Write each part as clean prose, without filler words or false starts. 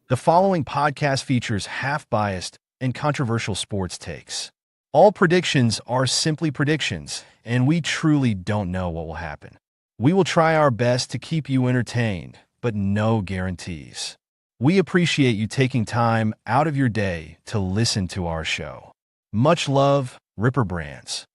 The following podcast features half-biased and controversial sports takes. All predictions are simply predictions, and we truly don't know what will happen. We will try our best to keep you entertained, but no guarantees. We appreciate you taking time out of your day to listen to our show. Much love, Ripper Brands.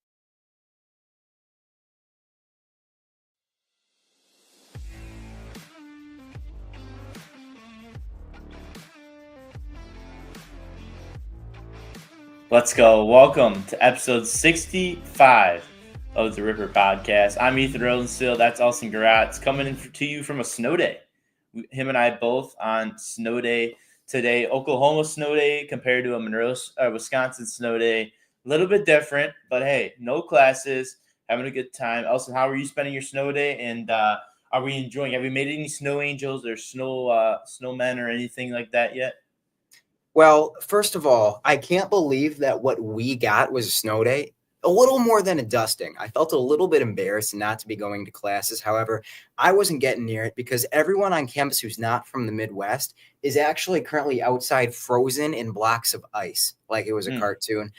Let's go. Welcome to episode 65 of the Ripper Podcast. I'm Ethan and Elsen. That's Elsen Garatz coming in to you from a snow day. Him and I both on snow day today. Oklahoma snow day compared to a Wisconsin snow day. A little bit different, but hey, no classes, having a good time. Elsen, how are you spending your snow day? And are we enjoying? Have we made any snow angels or snowmen or anything like that yet? Well, first of all, I can't believe that what we got was a snow day. A little more than a dusting. I felt a little bit embarrassed not to be going to classes. However, I wasn't getting near it because everyone on campus who's not from the Midwest is actually currently outside frozen in blocks of ice, like it was a cartoon.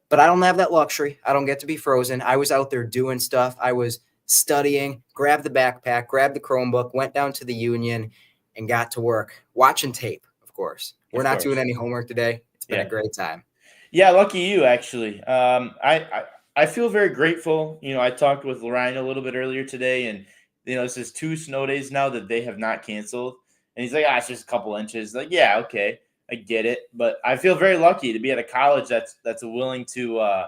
But I don't have that luxury. I don't get to be frozen. I was out there doing stuff. I was studying, grabbed the backpack, grabbed the Chromebook, went down to the Union, and got to work watching tape, of course. We're not doing any homework today. It's been a great time. Yeah, lucky you, actually. I feel very grateful. You know, I talked with Lorraine a little bit earlier today, and this is 2 snow days now that they have not canceled. And he's like, it's just a couple inches. Like, yeah, okay, I get it, but I feel very lucky to be at a college that's willing to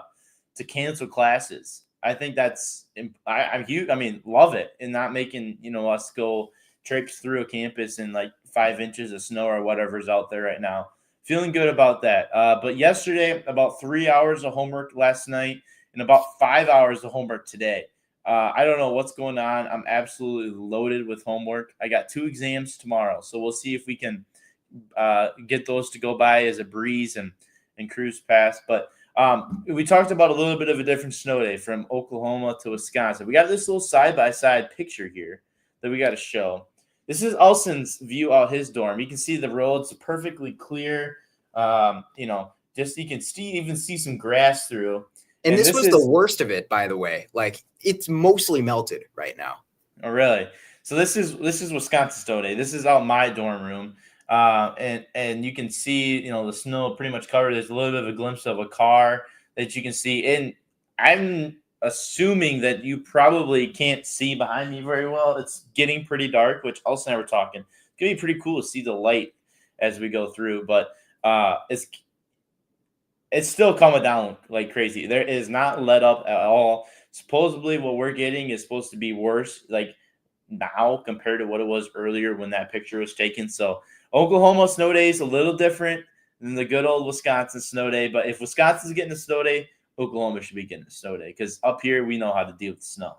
cancel classes. I think I'm huge. I mean, love it, and not making us go traipse through a campus in like 5 inches of snow or whatever's out there right now. Feeling good about that. But yesterday, about 3 hours of homework last night and about 5 hours of homework today. I don't know what's going on. I'm absolutely loaded with homework. I got 2 exams tomorrow, so we'll see if we can get those to go by as a breeze and cruise past. But we talked about a little bit of a different snow day from Oklahoma to Wisconsin. We got this little side-by-side picture here that we got to show. This is Elsen's view out his dorm. You can see the roads perfectly clear. Just you can even see some grass through. And this was the worst of it, by the way. Like, it's mostly melted right now. Oh, really? So this is Wisconsin snow day. This is out my dorm room. And you can see, the snow pretty much covered. There's a little bit of a glimpse of a car that you can see. And I'm assuming that you probably can't see behind me very well. It's getting pretty dark, which Elsen and I were talking. It's going to be pretty cool to see the light as we go through, but it's still coming down like crazy. There is not let up at all. Supposedly what we're getting is supposed to be worse, like now compared to what it was earlier when that picture was taken. So Oklahoma snow day is a little different than the good old Wisconsin snow day, but if Wisconsin's getting a snow day, Oklahoma should be getting a snow day because up here we know how to deal with snow.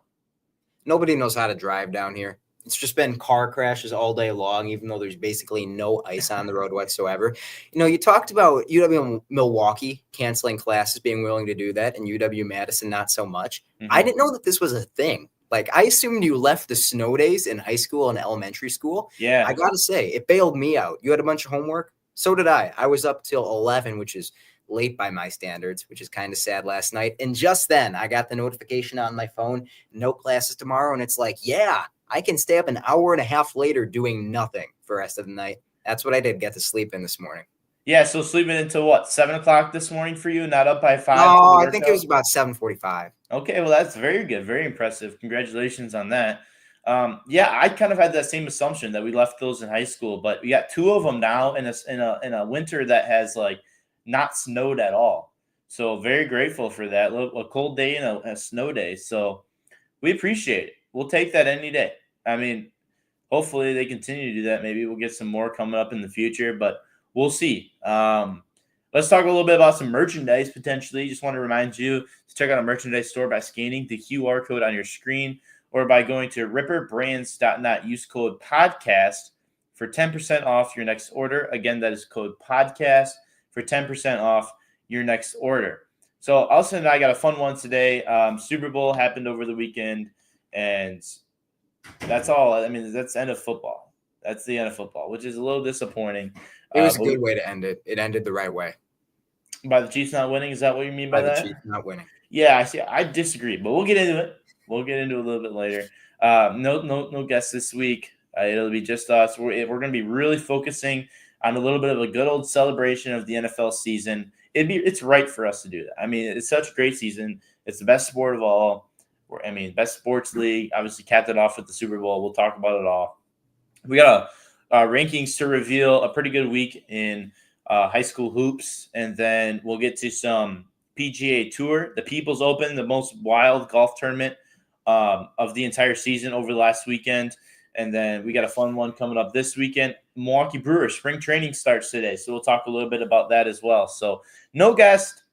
Nobody knows how to drive down here. It's just been car crashes all day long, even though there's basically no ice on the road whatsoever. You talked about UW-Milwaukee canceling classes, being willing to do that, and UW-Madison not so much. Mm-hmm. I didn't know that this was a thing. Like, I assumed you left the snow days in high school and elementary school. Yeah. I got to say, it bailed me out. You had a bunch of homework. So did I. I was up till 11, which is late by my standards, which is kind of sad last night. And just then I got the notification on my phone, no classes tomorrow. And it's like, yeah, I can stay up an hour and a half later doing nothing for the rest of the night. That's what I did, get to sleep in this morning. Yeah, so sleeping until what, 7 o'clock this morning for you? Not up by 5? No, I think it was about 7:45. Okay, well, that's very good. Very impressive. Congratulations on that. I kind of had that same assumption that we left those in high school, but we got 2 of them now in a winter that has like not snowed at all. So very grateful for that. A cold day and a snow day. So we appreciate it. We'll take that any day. I mean, hopefully they continue to do that. Maybe we'll get some more coming up in the future, but we'll see. Let's talk a little bit about some merchandise potentially. Just want to remind you to check out our merchandise store by scanning the QR code on your screen or by going to ripperbrands.net. Use code podcast for 10% off your next order. Again, that is code podcast for 10% off your next order. So Elsen and I got a fun one today. Super Bowl happened over the weekend, and that's all. I mean, that's the end of football. That's the end of football, which is a little disappointing. It was a good way to end it. It ended the right way. By the Chiefs not winning, is that what you mean by By the that? Chiefs not winning. Yeah, I see. I disagree, but we'll get into it. We'll get into it a little bit later. No guests this week. It'll be just us. We're going to be really focusing on a little bit of a good old celebration of the NFL season. It's right for us to do that. I mean, it's such a great season. It's the best sport of all. Best sports league. Obviously, capped it off with the Super Bowl. We'll talk about it all. We got a rankings to reveal. A pretty good week in high school hoops, and then we'll get to some PGA Tour, the People's Open, the most wild golf tournament of the entire season over the last weekend. And then we got a fun one coming up this weekend. Milwaukee Brewers spring training starts today, so we'll talk a little bit about that as well. So no guest.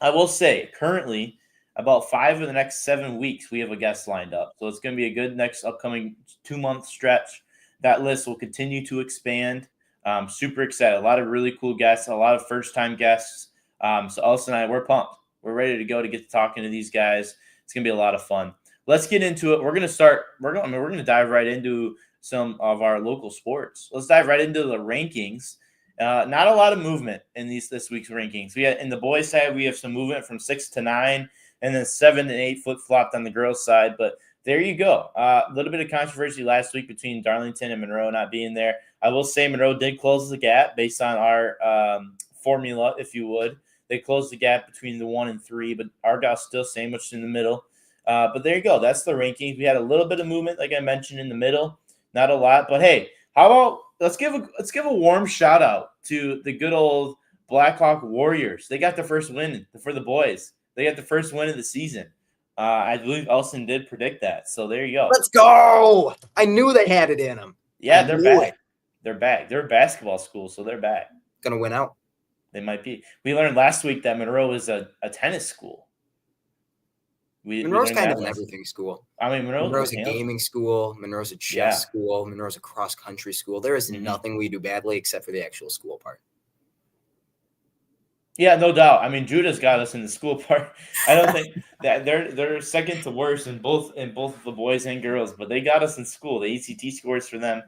I will say currently about 5 of the next 7 weeks we have a guest lined up. So it's going to be a good next upcoming 2-month stretch. That list will continue to expand. Super excited. A lot of really cool guests, a lot of first-time guests. So Elsen and I, we're pumped. We're ready to go to get to talking to these guys. It's going to be a lot of fun. Let's get into it. We're going to start. We're going to dive right into some of our local sports. Let's dive right into the rankings. Not a lot of movement in this week's rankings. We had in the boys' side, we have some movement from 6 to 9, and then 7 and 8 flip-flopped on the girls' side. But there you go. A little bit of controversy last week between Darlington and Monroe not being there. I will say Monroe did close the gap based on our formula, if you would. They closed the gap between the 1 and 3, but Argyle's still sandwiched in the middle. But there you go. That's the rankings. We had a little bit of movement, like I mentioned, in the middle. Not a lot, but hey, how about let's give a warm shout out to the good old Blackhawk Warriors. They got the first win for the boys. They got the first win of the season. I believe Elsen did predict that. So there you go. Let's go. I knew they had it in them. Yeah, they're back. They're back. They're a basketball school, so they're back. Gonna win out. They might be. We learned last week that Monroe is a tennis school. Monroe's kind of an everything school. I mean, Monroe's a gaming school. Monroe's a chess school. Monroe's a cross-country school. There is nothing we do badly except for the actual school part. Yeah, no doubt. I mean, Judah's got us in the school part. I don't think that they're second to worst in both the boys and girls, but they got us in school. The ACT scores for them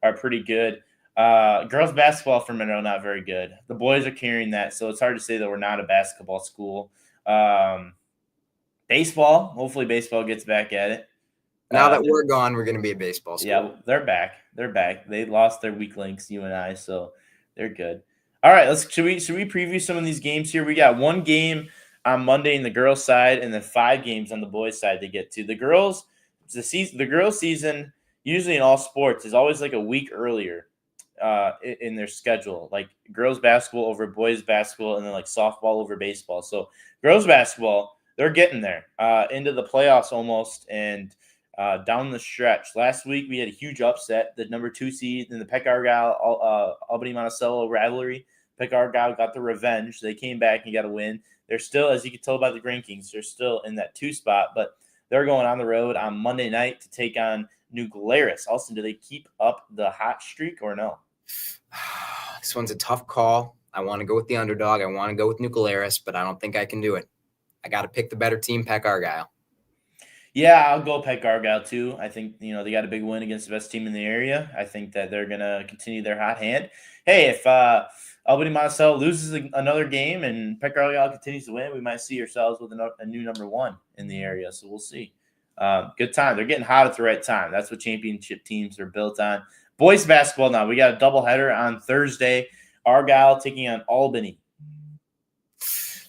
are pretty good. Girls basketball for Monroe not very good. The boys are carrying that, so it's hard to say that we're not a basketball school. Baseball, hopefully baseball gets back at it. Now that we're gone, we're going to be a baseball school. Yeah, they're back. They're back. They lost their weak links, you and I, so they're good. All right, should we preview some of these games here? We got 1 game on Monday in the girls' side, and then 5 games on the boys' side to get to. The girls' season, usually in all sports, is always like a week earlier in their schedule. Like girls basketball over boys basketball, and then like softball over baseball. So girls basketball, they're getting there into the playoffs almost, and down the stretch. Last week we had a huge upset. The number 2 seed in the Peck Argyle Albany Monticello rivalry. Peck Argyle got the revenge. They came back and got a win. They're still, as you can tell by the rankings, they're still in that 2 spot, but they're going on the road on Monday night to take on New Glarus. Also, do they keep up the hot streak or no? This one's a tough call. I want to go with the underdog. I want to go with New Glarus, but I don't think I can do it. I got to pick the better team, Peck Argyle. Yeah, I'll go Peck Argyle too. I think, they got a big win against the best team in the area. I think that they're going to continue their hot hand. Hey, if Albany Monticello loses another game and Peck Argyle continues to win, we might see ourselves with a new number 1 in the area. So we'll see. Good time. They're getting hot at the right time. That's what championship teams are built on. Boys basketball now. We got a doubleheader on Thursday. Argyle taking on Albany.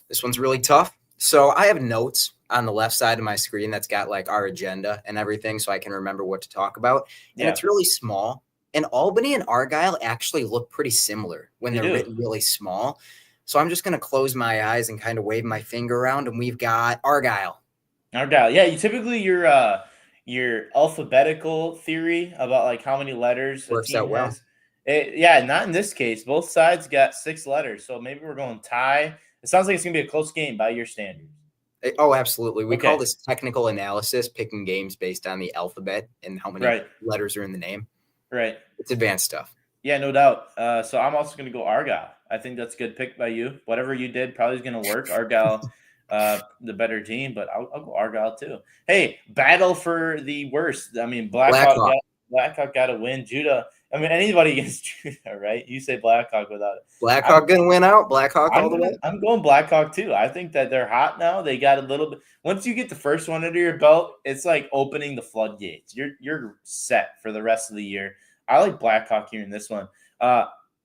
This one's really tough. So I have notes on the left side of my screen that's got like our agenda and everything so I can remember what to talk about. And it's really small. And Albany and Argyle actually look pretty similar when they're written really small. So I'm just going to close my eyes and kind of wave my finger around, and we've got Argyle. Argyle. Yeah, you typically your alphabetical theory about like how many letters works out well. Not in this case. Both sides got 6 letters. So maybe we're going tie. It sounds like it's going to be a close game by your standards. Oh, absolutely. We call this technical analysis, picking games based on the alphabet and how many letters are in the name. Right. It's advanced stuff. Yeah, no doubt. So I'm also going to go Argyle. I think that's a good pick by you. Whatever you did probably is going to work. Argyle, the better team, but I'll go Argyle too. Hey, battle for the worst. I mean, Blackhawk got to win. Judah I mean, anybody against Judah, right? You say Blackhawk without it. Blackhawk going to win out? Blackhawk all the way? I'm going Blackhawk too. I think that they're hot now. They got a little bit. Once you get the first one under your belt, it's like opening the floodgates. You're set for the rest of the year. I like Blackhawk here in this one.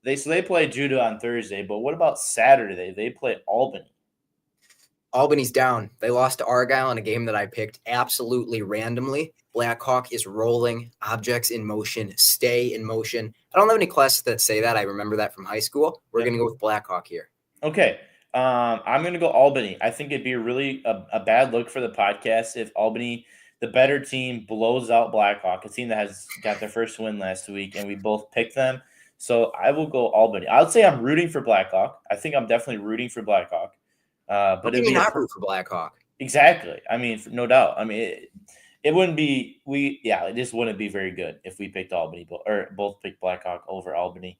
They play Judah on Thursday, but what about Saturday? They play Albany. Albany's down. They lost to Argyle in a game that I picked absolutely randomly. Blackhawk is rolling. Objects in motion. Stay in motion. I don't have any classes that say that. I remember that from high school. We're going to go with Blackhawk here. Okay. I'm going to go Albany. I think it'd be a bad look for the podcast if Albany, the better team, blows out Blackhawk, a team that has got their first win last week, and we both picked them. So I will go Albany. I would say I'm rooting for Blackhawk. I think I'm definitely rooting for Blackhawk. But it'd be not root for Blackhawk. Exactly. I mean, no doubt. I mean, it wouldn't be it just wouldn't be very good if we picked Albany or both picked Blackhawk over Albany.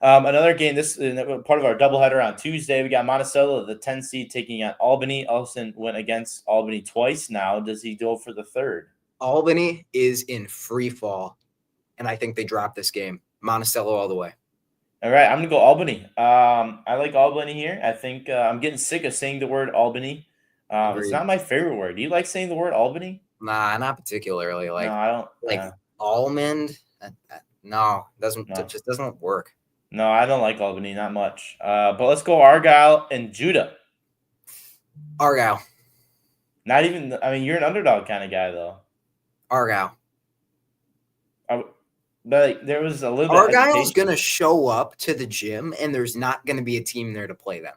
Another game. This is part of our doubleheader on Tuesday. We got Monticello, the 10 seed, taking on Albany. Elsen went against Albany twice now. Does he go for the third? Albany is in free fall, and I think they drop this game. Monticello all the way. All right, I'm going to go Albany. I like Albany here. I think I'm getting sick of saying the word Albany. It's not my favorite word. Do you like saying the word Albany? Nah, not particularly. No, I don't. Like almond? No, it just doesn't work. No, I don't like Albany, not much. But let's go Argyle and Judah. Argyle. Not even – I mean, you're an underdog kind of guy, though. Argyle. But there was a little bit. Argyle's going to show up to the gym, and there's not going to be a team there to play them.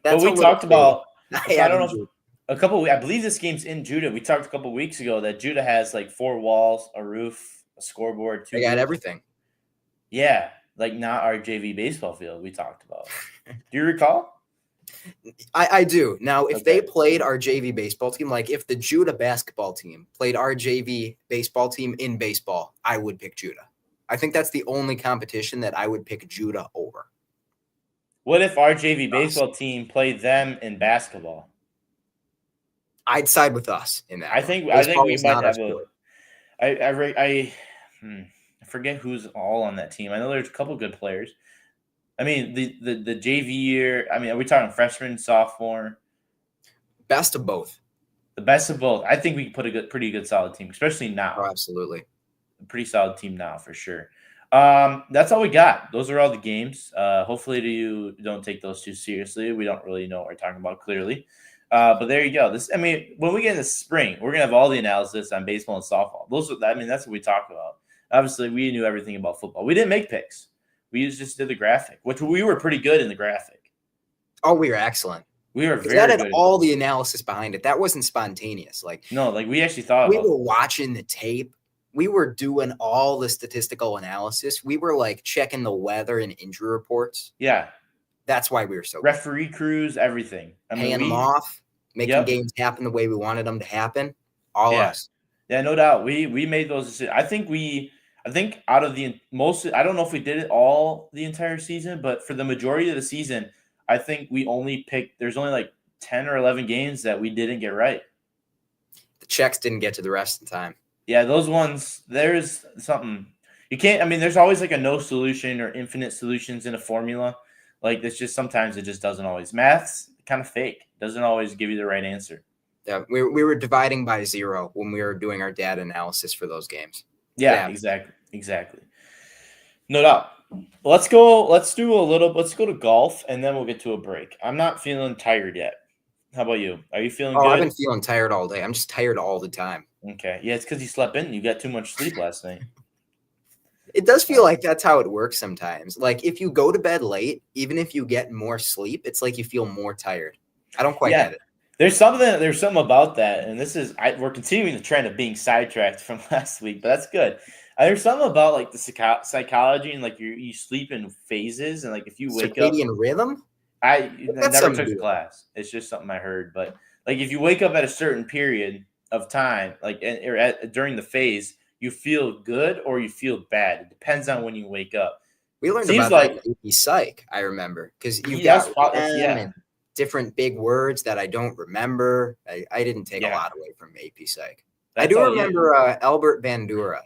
That's what we talked about. I don't know. I believe this game's in Judah. We talked a couple weeks ago that Judah has like 4 walls, a roof, a scoreboard, 2. They got everything. Yeah, like not our JV baseball field we talked about. Do you recall? I do. Now, if they played our JV baseball team, like if the Judah basketball team played our JV baseball team in baseball, I would pick Judah. I think that's the only competition that I would pick Judah over. What if our JV baseball team played them in basketball? I'd side with us in that. I think we might have I forget who's all on that team. I know there's a couple good players. I mean, the JV year, I mean, are we talking freshman, sophomore? Best of both. The best of both. I think we can put pretty good solid team, especially now. Oh, absolutely. A pretty solid team now for sure. That's all we got. Those are all the games. Hopefully you don't take those too seriously. We don't really know what we're talking about clearly. But there you go. When we get in the spring, we're gonna have all the analysis on baseball and softball. That's what we talk about. Obviously, we knew everything about football. We didn't make picks. We just did the graphic, which we were pretty good in the graphic. Oh, we were excellent. We were very that good. That had all the analysis behind it. That wasn't spontaneous. We actually thought we were watching the tape. We were doing all the statistical analysis. We were checking the weather and injury reports. Yeah. That's why we were so referee crews, everything. Paying them off, making games happen the way we wanted them to happen. All us. Yeah, no doubt. We made those decisions. I think out of the most, I don't know if we did it all the entire season, but for the majority of the season, I think we only picked. There's only 10 or 11 games that we didn't get right. The checks didn't get to the rest of the time. Yeah, those ones. There's something you can't. I mean, there's always a no solution or infinite solutions in a formula. It's just sometimes it just doesn't always. Math's kind of fake. Doesn't always give you the right answer. Yeah, we were dividing by 0 when we were doing our data analysis for those games. Yeah. Exactly. No doubt. Let's go to golf and then we'll get to a break. I'm not feeling tired yet. How about you? Are you feeling good? I've been feeling tired all day. I'm just tired all the time. Okay. Yeah, it's because you slept in. You got too much sleep last night. It does feel like that's how it works sometimes. If you go to bed late, even if you get more sleep, it's like you feel more tired. I don't quite get it. There's something about that, and we're continuing the trend of being sidetracked from last week, but that's good. There's something about the psychology and you sleep in phases, and if you wake up circadian rhythm. I never took a class. It's just something I heard, but if you wake up at a certain period of time, during the phase, you feel good or you feel bad. It depends on when you wake up. We learned about that in AP Psych. I remember because you got different big words that I don't remember. I didn't take a lot away from AP Psych. I do remember Albert Bandura.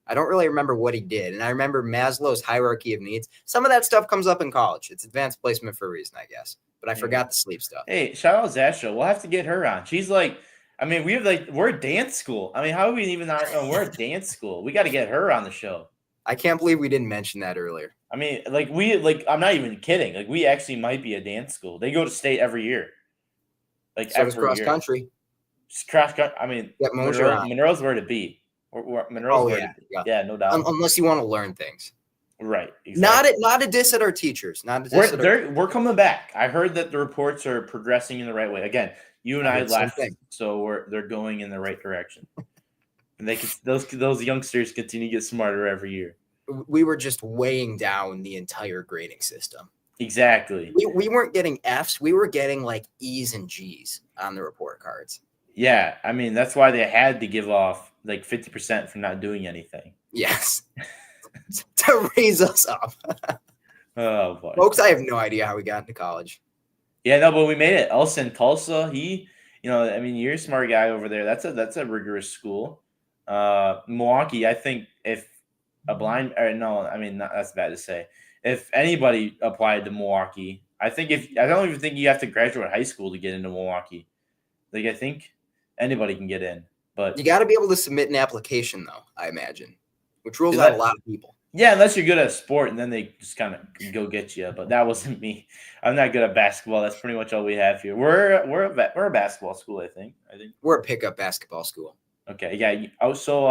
I don't really remember what he did. And I remember Maslow's hierarchy of needs. Some of that stuff comes up in college. It's advanced placement for a reason, I guess. But I forgot the sleep stuff. Hey, shout out Zasha. We'll have to get her on. She's like, I mean, we're a dance school. I mean, how do we even not know we're a dance school? We got to get her on the show. I can't believe we didn't mention that earlier. I mean, I'm not even kidding. Like, we actually might be a dance school. They go to state every year. Like, so every does cross year. country. Cross country. I mean, Monroe's where to be. Monroe's where to be. Yeah, no doubt. Unless you want to learn things. Right. Exactly. Not a diss at our teachers. We're coming back. I heard that the reports are progressing in the right way. Again, you and I left, so they're going in the right direction. And those youngsters continue to get smarter every year. We were just weighing down the entire grading system. Exactly. We weren't getting Fs. We were getting like E's and G's on the report cards. Yeah, I mean that's why they had to give off like 50% for not doing anything. Yes. To raise us up. Oh boy. Folks, I have no idea how we got into college. Yeah, no, but we made it. Elsen, Tulsa, I mean, you're a smart guy over there. That's a rigorous school. Milwaukee, I think if a blind or no, I mean that's bad to say. If anybody applied to Milwaukee, I don't even think you have to graduate high school to get into Milwaukee. Like I think anybody can get in, but you got to be able to submit an application though, I imagine, which rules out a lot of people. Yeah, unless you're good at sport, and then they just kind of go get you. But that wasn't me. I'm not good at basketball. That's pretty much all we have here. We're a basketball school, I think. We're a pickup basketball school. Okay, yeah. Oh, so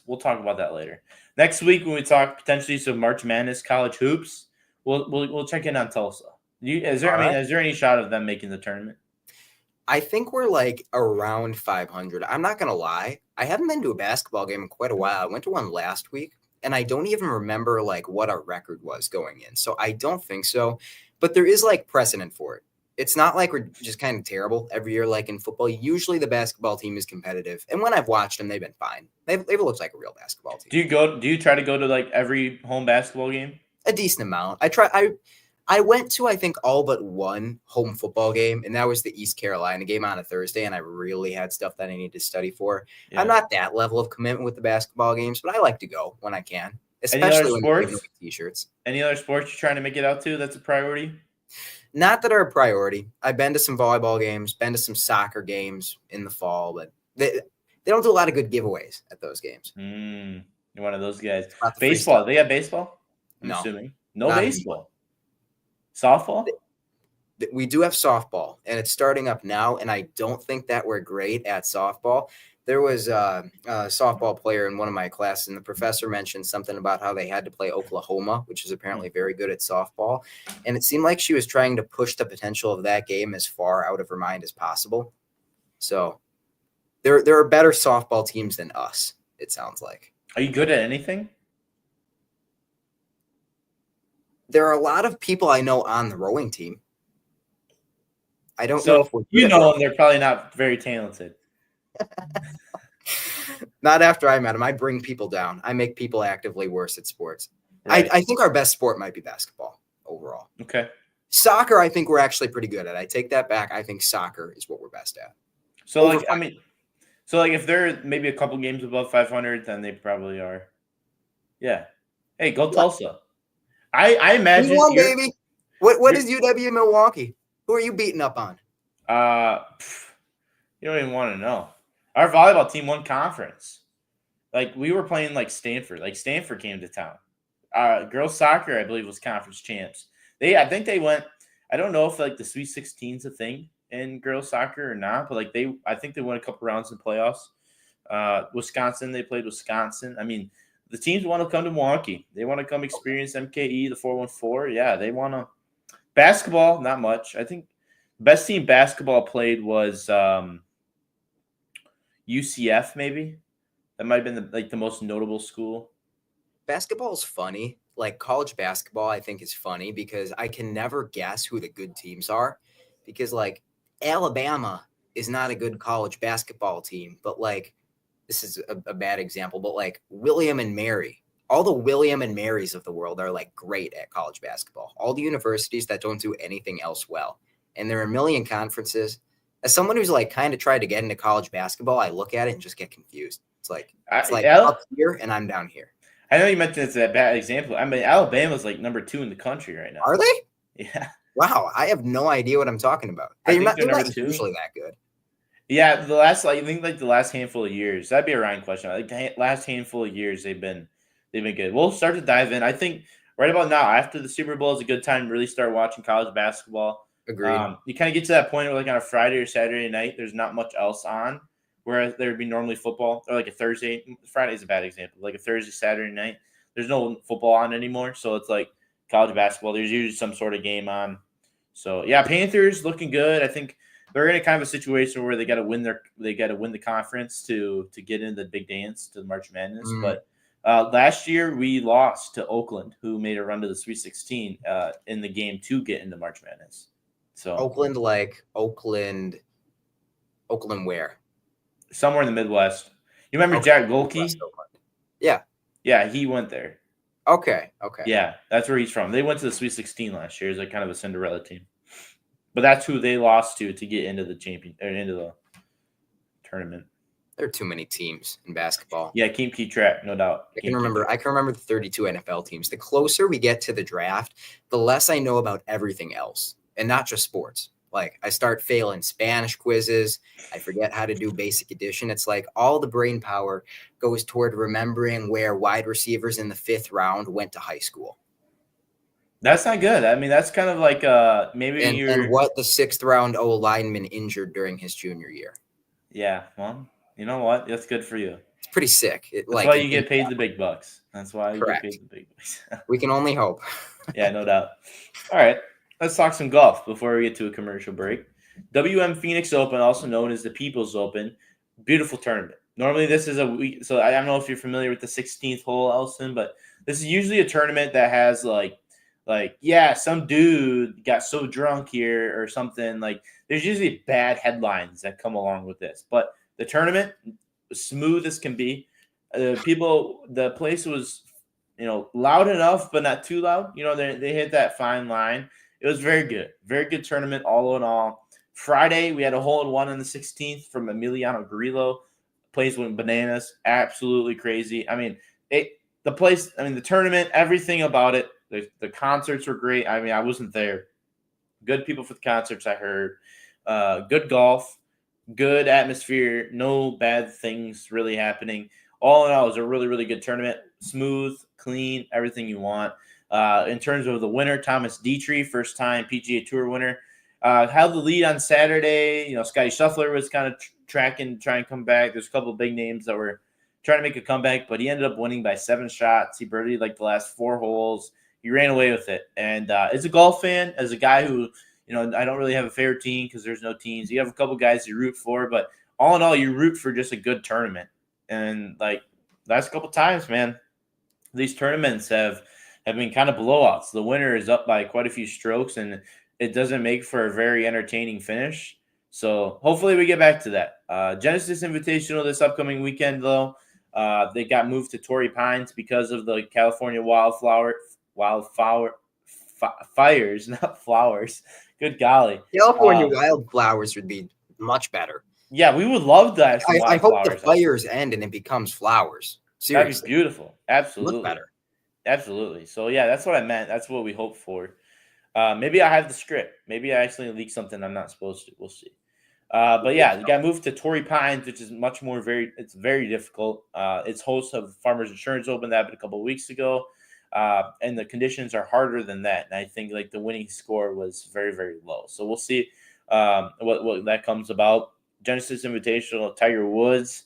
we'll talk about that later. Next week when we talk potentially some March Madness college hoops, we'll check in on Tulsa. Is there any shot of them making the tournament? I think we're like around 500. I'm not gonna lie. I haven't been to a basketball game in quite a while. I went to one last week, and I don't even remember like what our record was going in. So I don't think so. But there is like precedent for it. It's not like we're just kind of terrible every year like in football. Usually the basketball team is competitive. And when I've watched them, they've been fine. They've looked like a real basketball team. Do you try to go to like every home basketball game? A decent amount. I went to, I think, all but one home football game, and that was the East Carolina game on a Thursday, and I really had stuff that I needed to study for. Yeah. I'm not that level of commitment with the basketball games, but I like to go when I can, especially when you're giving away T-shirts. Any other sports you're trying to make it out to that's a priority? Not that are a priority. I've been to some volleyball games, been to some soccer games in the fall, but they don't do a lot of good giveaways at those games. You're one of those guys. Baseball. They have baseball? I'm assuming. No baseball. Anymore. Softball? We do have softball, and it's starting up now, and I don't think that we're great at softball. There was a softball player in one of my classes, and the professor mentioned something about how they had to play Oklahoma, which is apparently very good at softball. And it seemed like she was trying to push the potential of that game as far out of her mind as possible. So there are better softball teams than us, it sounds like. Are you good at anything? There are a lot of people I know on the rowing team. I don't know if them, they're probably not very talented. Not after I met them. I bring people down. I make people actively worse at sports. Right. I think our best sport might be basketball overall. Okay. Soccer, I think we're actually pretty good at. I take that back. I think soccer is what we're best at. So if they're maybe a couple games above 500, then they probably are. Yeah. Hey, go Tulsa. I imagine. Come on, baby. What is UW Milwaukee? Who are you beating up on? You don't even want to know. Our volleyball team won conference. Like we were playing like Stanford. Like Stanford came to town. Girls soccer, I believe, was conference champs. I think they went. I don't know if like the Sweet 16's a thing in girls soccer or not, but I think they won a couple rounds in playoffs. Wisconsin, they played Wisconsin. I mean. The teams want to come to Milwaukee. They want to come experience MKE, the 414. Yeah, they want to. Basketball, not much. I think the best team basketball played was UCF, maybe. That might have been the most notable school. Basketball is funny. Like college basketball, I think is funny because I can never guess who the good teams are. Because like Alabama is not a good college basketball team, but like. This is a bad example, but like William and Mary, all the William and Marys of the world are like great at college basketball. All the universities that don't do anything else well. And there are a million conferences. As someone who's like kind of tried to get into college basketball, I look at it and just get confused. It's like up here and I'm down here. I know you mentioned it's a bad example. I mean, Alabama's like number 2 in the country right now. Are they? Yeah. Wow, I have no idea what I'm talking about. I think they're number not 2. Usually that good. Yeah, the last I think the last handful of years. That'd be a Ryan question. Like the last handful of years, they've been good. We'll start to dive in. I think right about now, after the Super Bowl, is a good time to really start watching college basketball. Agreed. You kind of get to that point where, like on a Friday or Saturday night, there's not much else on. Whereas there would be normally football, or like a Thursday. Friday is a bad example. Like a Thursday, Saturday night, there's no football on anymore. So it's like college basketball. There's usually some sort of game on. So yeah, Panthers looking good. I think they're in a kind of a situation where they got to win the conference to get into the big dance to the March Madness. But last year we lost to Oakland, who made a run to the Sweet 16 in the game to get into March Madness. So Oakland where? Somewhere in the Midwest. You remember Jack Golke? Yeah. Yeah, he went there. Okay. Yeah, that's where he's from. They went to the Sweet 16 last year as like kind of a Cinderella team. But that's who they lost to get into the into the tournament. There are too many teams in basketball. Yeah, keep track, no doubt. I can remember the 32 NFL teams. The closer we get to the draft, the less I know about everything else, and not just sports. Like I start failing Spanish quizzes. I forget how to do basic addition. It's like all the brain power goes toward remembering where wide receivers in the 5th round went to high school. That's not good. I mean, that's kind of like and what the 6th round O lineman injured during his junior year. Yeah, well, you know what? That's good for you. It's pretty sick. That's why you get paid the big bucks. That's why you get paid the big bucks. We can only hope. Yeah, no doubt. All right, let's talk some golf before we get to a commercial break. WM Phoenix Open, also known as the People's Open, beautiful tournament. Normally, this is a week. So I don't know if you're familiar with the 16th hole, Elsen, but this is usually a tournament that has some dude got so drunk here or something. Like there's usually bad headlines that come along with this, but the tournament was smooth as can be. The place was, loud enough, but not too loud. They hit that fine line. It was very good tournament all in all. Friday, we had a hole-in-one on the 16th from Emiliano Grillo. Place went bananas, absolutely crazy. I mean, the tournament, everything about it. The concerts were great. I mean, I wasn't there. Good people for the concerts, I heard. Good golf, good atmosphere, no bad things really happening. All in all, it was a really, really good tournament. Smooth, clean, everything you want. In terms of the winner, Thomas Dietrich, first-time PGA Tour winner, held the lead on Saturday. Scotty Scheffler was kind of trying to come back. There's a couple of big names that were trying to make a comeback, but he ended up winning by 7 shots. He birdied the last 4 holes. He ran away with it. And as a golf fan, as a guy who, I don't really have a favorite team because there's no teams. You have a couple guys you root for, but all in all, you root for just a good tournament. And last couple times, man, these tournaments have been kind of blowouts. The winner is up by quite a few strokes, and it doesn't make for a very entertaining finish. So hopefully we get back to that. Genesis Invitational this upcoming weekend, though. They got moved to Torrey Pines because of the California fires, not flowers. Good golly. California wildflowers would be much better. Yeah, we would love that. I hope the fires end and it becomes flowers. Seriously. That'd be beautiful. Absolutely. Look better. Absolutely. So, yeah, that's what I meant. That's what we hope for. Maybe I have the script. Maybe I actually leaked something I'm not supposed to. We'll see. But yeah, you got moved to Torrey Pines, which is it's very difficult. It's host of Farmers Insurance Open that happened a couple of weeks ago. And the conditions are harder than that. And I think the winning score was very, very low. So we'll see what that comes about. Genesis Invitational, Tiger Woods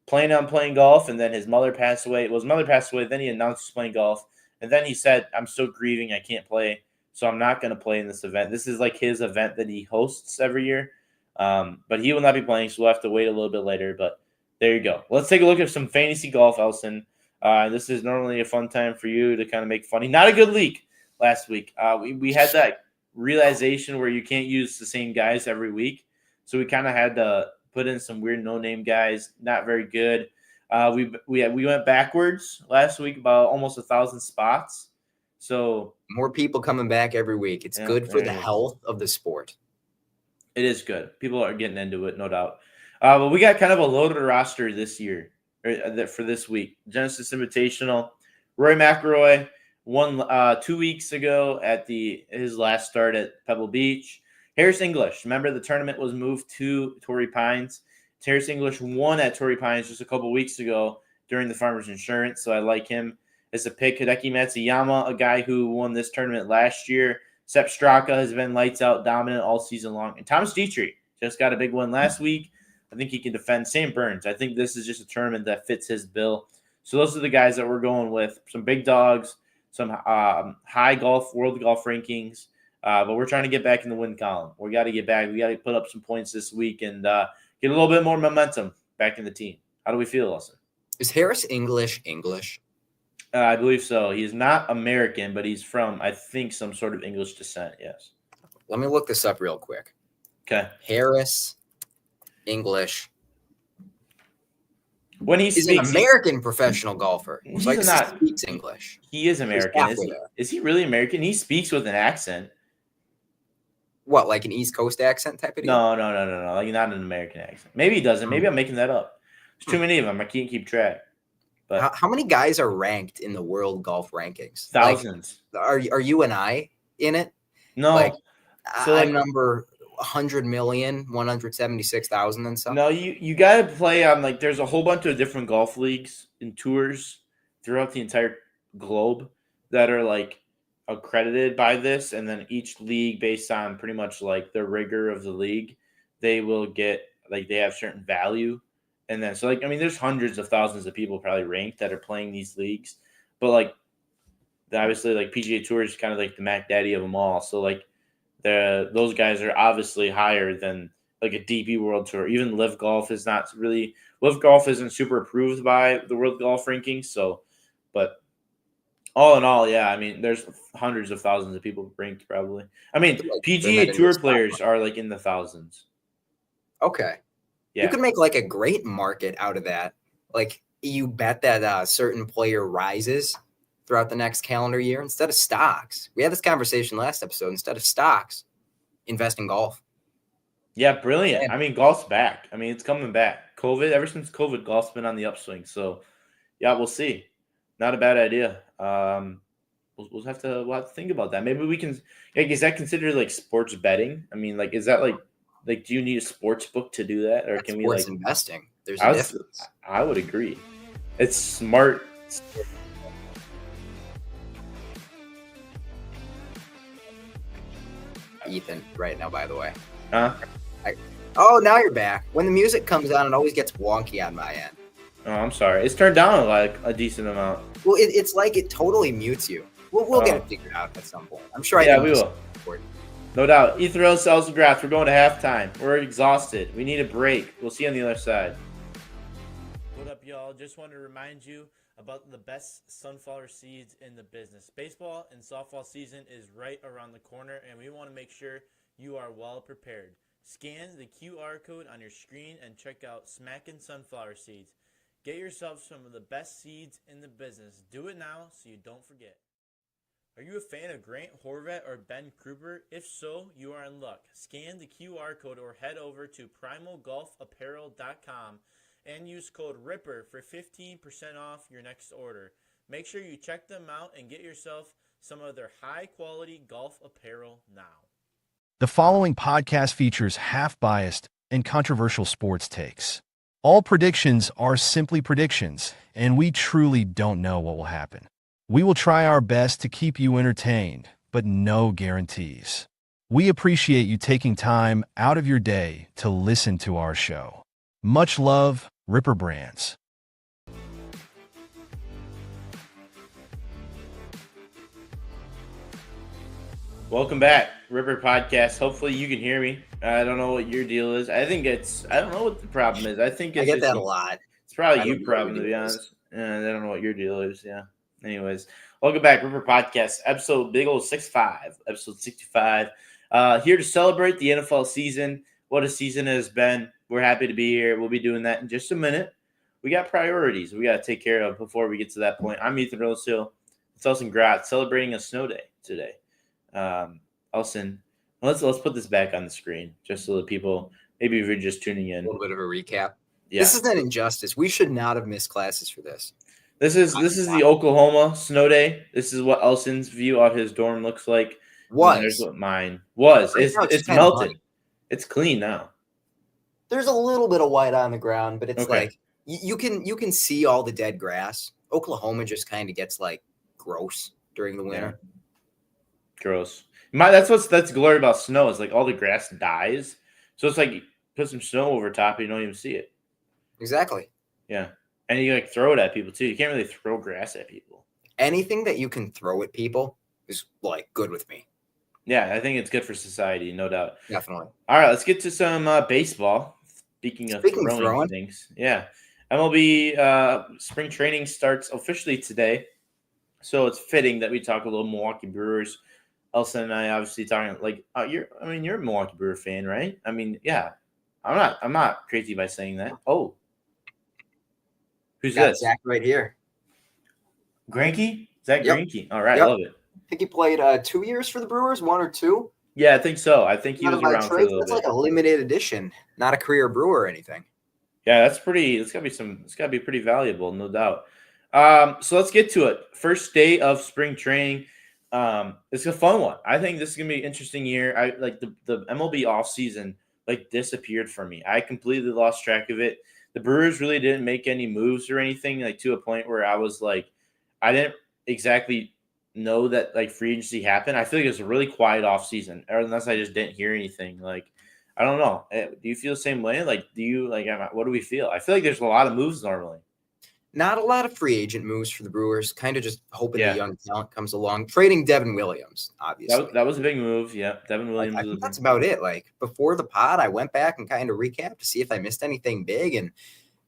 planning on playing golf, and then his mother passed away. Well, his mother passed away, then he announced he's playing golf, and then he said, I'm still grieving, I can't play, so I'm not going to play in this event. This is his event that he hosts every year, but he will not be playing, so we'll have to wait a little bit later, but there you go. Let's take a look at some fantasy golf, Elsen. This is normally a fun time for you to kind of make funny. Not a good leak last week. We had that realization where you can't use the same guys every week, so we kind of had to put in some weird no-name guys, not very good. We went backwards last week about almost 1,000 spots. So more people coming back every week. It's good for the health of the sport. It is good. People are getting into it, no doubt. But we got kind of a loaded roster this year. for this week. Genesis Invitational. Roy McIlroy won 2 weeks ago at his last start at Pebble Beach. Harris English. Remember, the tournament was moved to Torrey Pines. Harris English won at Torrey Pines just a couple weeks ago during the Farmers Insurance, so I like him as a pick. Hideki Matsuyama, a guy who won this tournament last year. Sepp Straka has been lights out, dominant all season long. And Thomas Dietrich just got a big one last week. I think he can defend. Sam Burns, I think this is just a tournament that fits his bill. So those are the guys that we're going with. Some big dogs, some high world golf rankings. But we're trying to get back in the win column. We got to get back. We got to put up some points this week and get a little bit more momentum back in the team. How do we feel, Elsen? Is Harris English? I believe so. He's not American, but he's from, I think, some sort of English descent, yes. Let me look this up real quick. Okay. Harris English. When he's an American professional golfer. He's like not, he speaks English. He is American. Is he really American? He speaks with an accent. What, like an East Coast accent type of deal? No. Like not an American accent. Maybe he doesn't. Maybe I'm making that up. There's too many of them. I can't keep track. But how many guys are ranked in the world golf rankings? Thousands. Like, are you and I in it? No. Like, so I'm number 100,176,000 and something. No, you got to play on, like, there's a whole bunch of different golf leagues and tours throughout the entire globe that are like accredited by this, and then each league, based on pretty much like the rigor of the league, they will get, like, they have certain value. And then, so, like, I mean, there's hundreds of thousands of people probably ranked that are playing these leagues, but like, obviously, like, PGA Tour is kind of like the Mac Daddy of them all. So, like, those guys are obviously higher than like a DP World Tour. Even Live Golf is not really. Live Golf isn't super approved by the World Golf Rankings. So, but all in all, yeah, I mean, there's hundreds of thousands of people ranked probably. I mean, PGA Tour players are like in the thousands. Okay. Yeah. You could make like a great market out of that. Like, you bet that a certain player rises throughout the next calendar year instead of stocks. We had this conversation last episode. Instead of stocks, invest in golf. Yeah, brilliant. I mean, golf's back. I mean, it's coming back. Ever since COVID, golf's been on the upswing. So, yeah, we'll see. Not a bad idea. We'll have to think about that. Maybe we can. Like, is that considered like sports betting? I mean, like, is that like do you need a sports book to do that, or can we like investing? There's a difference. I would agree. It's smart. Ethan right now, by the way. Huh? Now you're back. When the music comes on, it always gets wonky on my end. Oh, I'm sorry. It's turned down like a decent amount. Well, it's like it totally mutes you. We'll get it figured out at some point. I'm sure. Yeah, we will. No doubt. Ethan and Elsen, we're going to halftime. We're exhausted. We need a break. We'll see you on the other side. What up, y'all? Just want to remind you about the best sunflower seeds in the business. Baseball and softball season is right around the corner, and we want to make sure you are well prepared. Scan the QR code on your screen and check out Smackin' Sunflower Seeds. Get yourself some of the best seeds in the business. Do it now so you don't forget. Are you a fan of Grant Horvat or Ben Kruger? If so, you are in luck. Scan the QR code or head over to primalgolfapparel.com and use code RIPPER for 15% off your next order. Make sure you check them out and get yourself some of their high-quality golf apparel now. The following podcast features half-biased and controversial sports takes. All predictions are simply predictions, and we truly don't know what will happen. We will try our best to keep you entertained, but no guarantees. We appreciate you taking time out of your day to listen to our show. Much love, Ripper Brands. Welcome back, Ripper Podcast. Hopefully you can hear me. I don't know what your deal is. I don't know what the problem is. I get that a lot. It's probably you problem, to be honest. I don't know what your deal is. Yeah. Anyways, welcome back, Ripper Podcast, episode big old 65, episode 65. Here to celebrate the NFL season. What a season it has been. We're happy to be here. We'll be doing that in just a minute. We got priorities we got to take care of before we get to that point. I'm Ethan Roshill. It's Elsen Gratz celebrating a snow day today. Elsen, let's put this back on the screen just so that people, maybe if you're just tuning in. A little bit of a recap. Yeah. This is an injustice. We should not have missed classes for this. This is the Oklahoma snow day. This is what Elsen's view of his dorm looks like. And then there's Was. what mine was. Right now It's kind of melted. muddy. It's clean now. There's a little bit of white on the ground, but it's Okay. like you can see all the dead grass. Oklahoma just kind of gets like gross during the winter. Gross. That's glory about snow is like all the grass dies. So it's like you put some snow over top and you don't even see it. Exactly. Yeah. And you like throw it at people too. You can't really throw grass at people. Anything that you can throw at people is like good with me. Yeah, I think it's good for society, no doubt. Definitely. All right, let's get to some baseball. Speaking of throwing things, yeah. MLB spring training starts officially today, so it's fitting that we talk a little Milwaukee Brewers. Elsen and I obviously talking like you're a Milwaukee Brewer fan, right? I mean, yeah. I'm not crazy by saying that. Oh, who's Got this? Zach right here. Greinke? Zach Yep. Greinke. All right, Yep. love it. I think he played 2 years for the Brewers, 1 or 2. Yeah, I think so. I think he was around for a little That's bit. like a limited edition, not a career Brewer or anything. Yeah, that's pretty. It's gotta be pretty valuable, no doubt. So let's get to it. First day of spring training. It's a fun one. I think this is gonna be an interesting year. I like the MLB offseason like disappeared from me. I completely lost track of it. The Brewers really didn't make any moves or anything, like to a point where I was like, I didn't exactly know that like free agency happened. I feel like it was a really quiet offseason, or unless I just didn't hear anything. Like, I don't know. Do you feel the same way? Like, what do we feel? I feel like there's a lot of moves normally. Not a lot of free agent moves for the Brewers. Kind of just hoping Yeah. the young talent comes along. Trading Devin Williams, obviously. That was a big move. Yeah, Devin Williams. I think that's about it. Like before the pod, I went back and kind of recapped to see if I missed anything big, and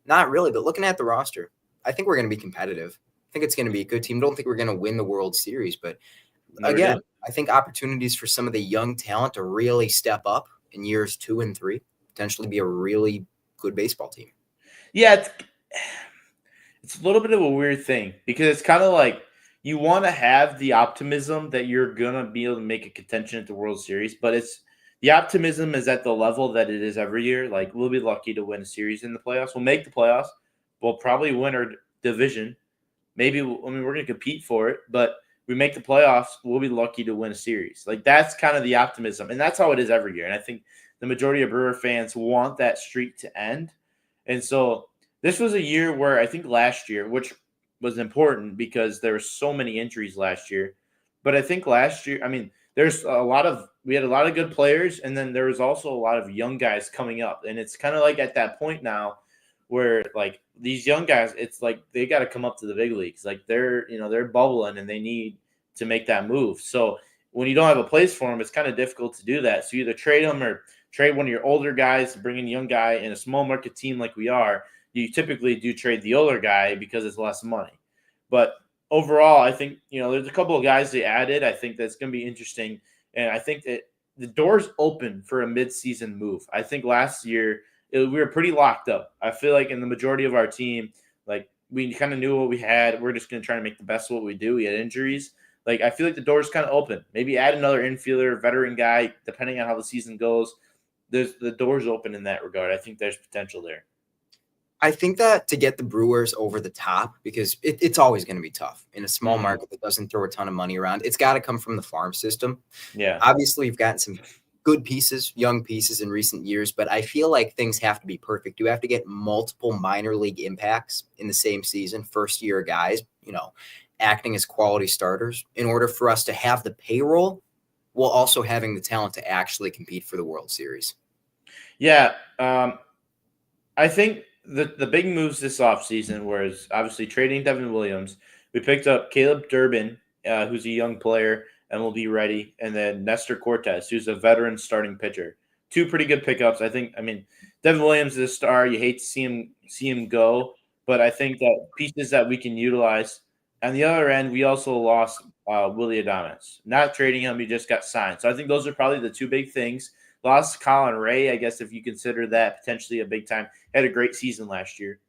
not really. But looking at the roster, I think we're going to be competitive. I think it's going to be a good team. Don't think we're going to win the World Series, but again, I think opportunities for some of the young talent to really step up in years 2 and 3, potentially be a really good baseball team. Yeah, it's a little bit of a weird thing because it's kind of like you want to have the optimism that you're gonna be able to make a contention at the World Series, but it's the optimism is at the level that it is every year. Like we'll be lucky to win a series in the playoffs. We'll make the playoffs. We'll probably win our division. Maybe we're gonna compete for it, but we make the playoffs. We'll be lucky to win a series. Like that's kind of the optimism, and that's how it is every year. And I think the majority of Brewer fans want that streak to end, and so. This was a year where I think last year, which was important because there were so many injuries last year. But I think last year, I mean, we had a lot of good players, and then there was also a lot of young guys coming up. And it's kind of like at that point now where like these young guys, it's like they got to come up to the big leagues. Like they're bubbling and they need to make that move. So when you don't have a place for them, it's kind of difficult to do that. So you either trade them or trade one of your older guys, bring in a young guy in a small market team like we are. You typically do trade the older guy because it's less money. But overall, I think, there's a couple of guys they added. I think that's going to be interesting. And I think that the door's open for a midseason move. I think last year we were pretty locked up. I feel like in the majority of our team, like we kind of knew what we had. We're just going to try to make the best of what we do. We had injuries. Like I feel like the door's kind of open. Maybe add another infielder, veteran guy, depending on how the season goes. The door's open in that regard. I think there's potential there. I think that to get the Brewers over the top, because it's always going to be tough in a small market that doesn't throw a ton of money around. It's got to come from the farm system. Yeah. Obviously, you've gotten some good pieces, young pieces in recent years, but I feel like things have to be perfect. You have to get multiple minor league impacts in the same season, first-year guys, acting as quality starters in order for us to have the payroll while also having the talent to actually compete for the World Series. Yeah. I think the big moves this offseason was obviously trading Devin Williams. We picked up Caleb Durbin, who's a young player and will be ready, and then Nestor Cortez, who's a veteran starting pitcher. 2 pretty good pickups. I mean, Devin Williams is a star. You hate to see him go, but I think that pieces that we can utilize. On the other end, we also lost Willie Adames. Not trading him, he just got signed. So I think those are probably the 2 big things. Lost Colin Ray, I guess, if you consider that potentially a big time. Had a great season last year.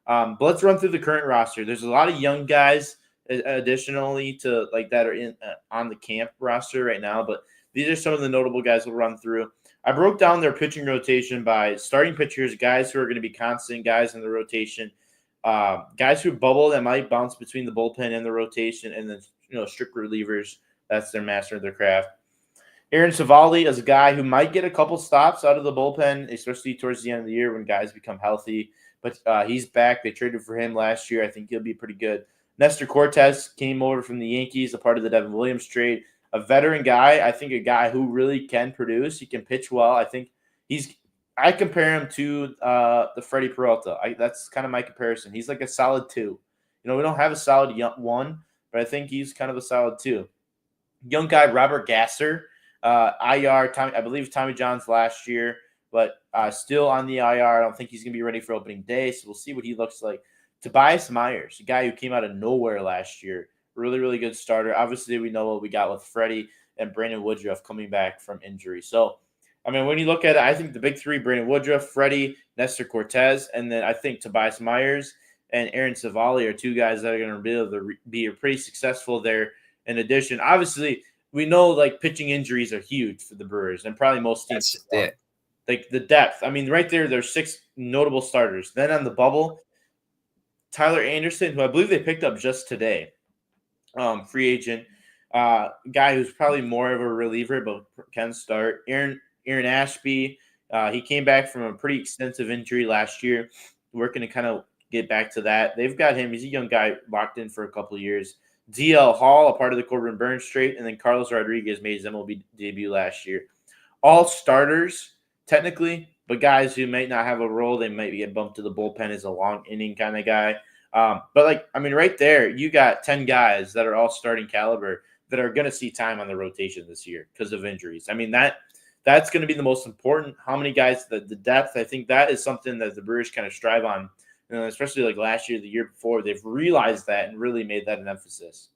But let's run through the current roster. There's a lot of young guys additionally to like that are in on the camp roster right now. But these are some of the notable guys we'll run through. I broke down their pitching rotation by starting pitchers, guys who are going to be constant guys in the rotation, guys who bubble that might bounce between the bullpen and the rotation, and then strict relievers. That's their master of their craft. Aaron Savali is a guy who might get a couple stops out of the bullpen, especially towards the end of the year when guys become healthy. But he's back. They traded for him last year. I think he'll be pretty good. Nestor Cortez came over from the Yankees, a part of the Devin Williams trade. A veteran guy, I think a guy who really can produce. He can pitch well. I compare him to the Freddie Peralta. That's kind of my comparison. He's like a solid 2. We don't have a solid 1, but I think he's kind of a solid 2. Young guy, Robert Gasser. IR, I believe Tommy John's last year, but still on the IR. I don't think he's going to be ready for opening day, so we'll see what he looks like. Tobias Myers, a guy who came out of nowhere last year. Really, really good starter. Obviously, we know what we got with Freddie and Brandon Woodruff coming back from injury. So, when you look at it, I think the big 3, Brandon Woodruff, Freddie, Nestor Cortez, and then I think Tobias Myers and Aaron Savali are 2 guys that are going to be able to be pretty successful there. In addition, obviously, we know pitching injuries are huge for the Brewers and probably most teams. That's it. The depth. Right there's 6 notable starters. Then on the bubble, Tyler Anderson, who I believe they picked up just today, free agent, guy who's probably more of a reliever but can start. Aaron Ashby, he came back from a pretty extensive injury last year, working to kind of get back to that. They've got him. He's a young guy locked in for a couple of years. DL Hall, a part of the Corbin Burns trade, and then Carlos Rodriguez made his MLB debut last year. All starters, technically, but guys who might not have a role. They might get bumped to the bullpen as a long inning kind of guy. Right there, you got 10 guys that are all starting caliber that are going to see time on the rotation this year because of injuries. That's going to be the most important. How many guys, the depth, I think that is something that the Brewers kind of strive on. Especially last year, the year before, they've realized that and really made that an emphasis.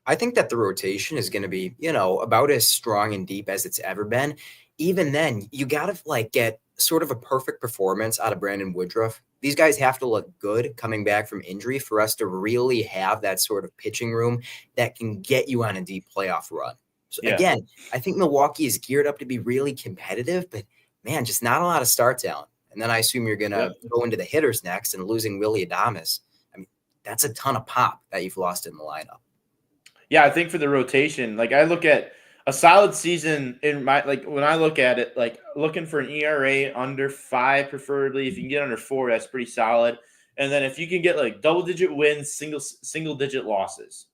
I think that the rotation is going to be, about as strong and deep as it's ever been. Even then, you got to get sort of a perfect performance out of Brandon Woodruff. These guys have to look good coming back from injury for us to really have that sort of pitching room that can get you on a deep playoff run. So Again, I think Milwaukee is geared up to be really competitive, but man, just not a lot of star talent. And then I assume you're going to go into the hitters next, and losing Willy Adames. That's a ton of pop that you've lost in the lineup. Yeah, I think for the rotation, I look at a solid season in my when I look at it, looking for an ERA under 5, preferably. If you can get under 4, that's pretty solid. And then if you can get double-digit wins, single-digit losses,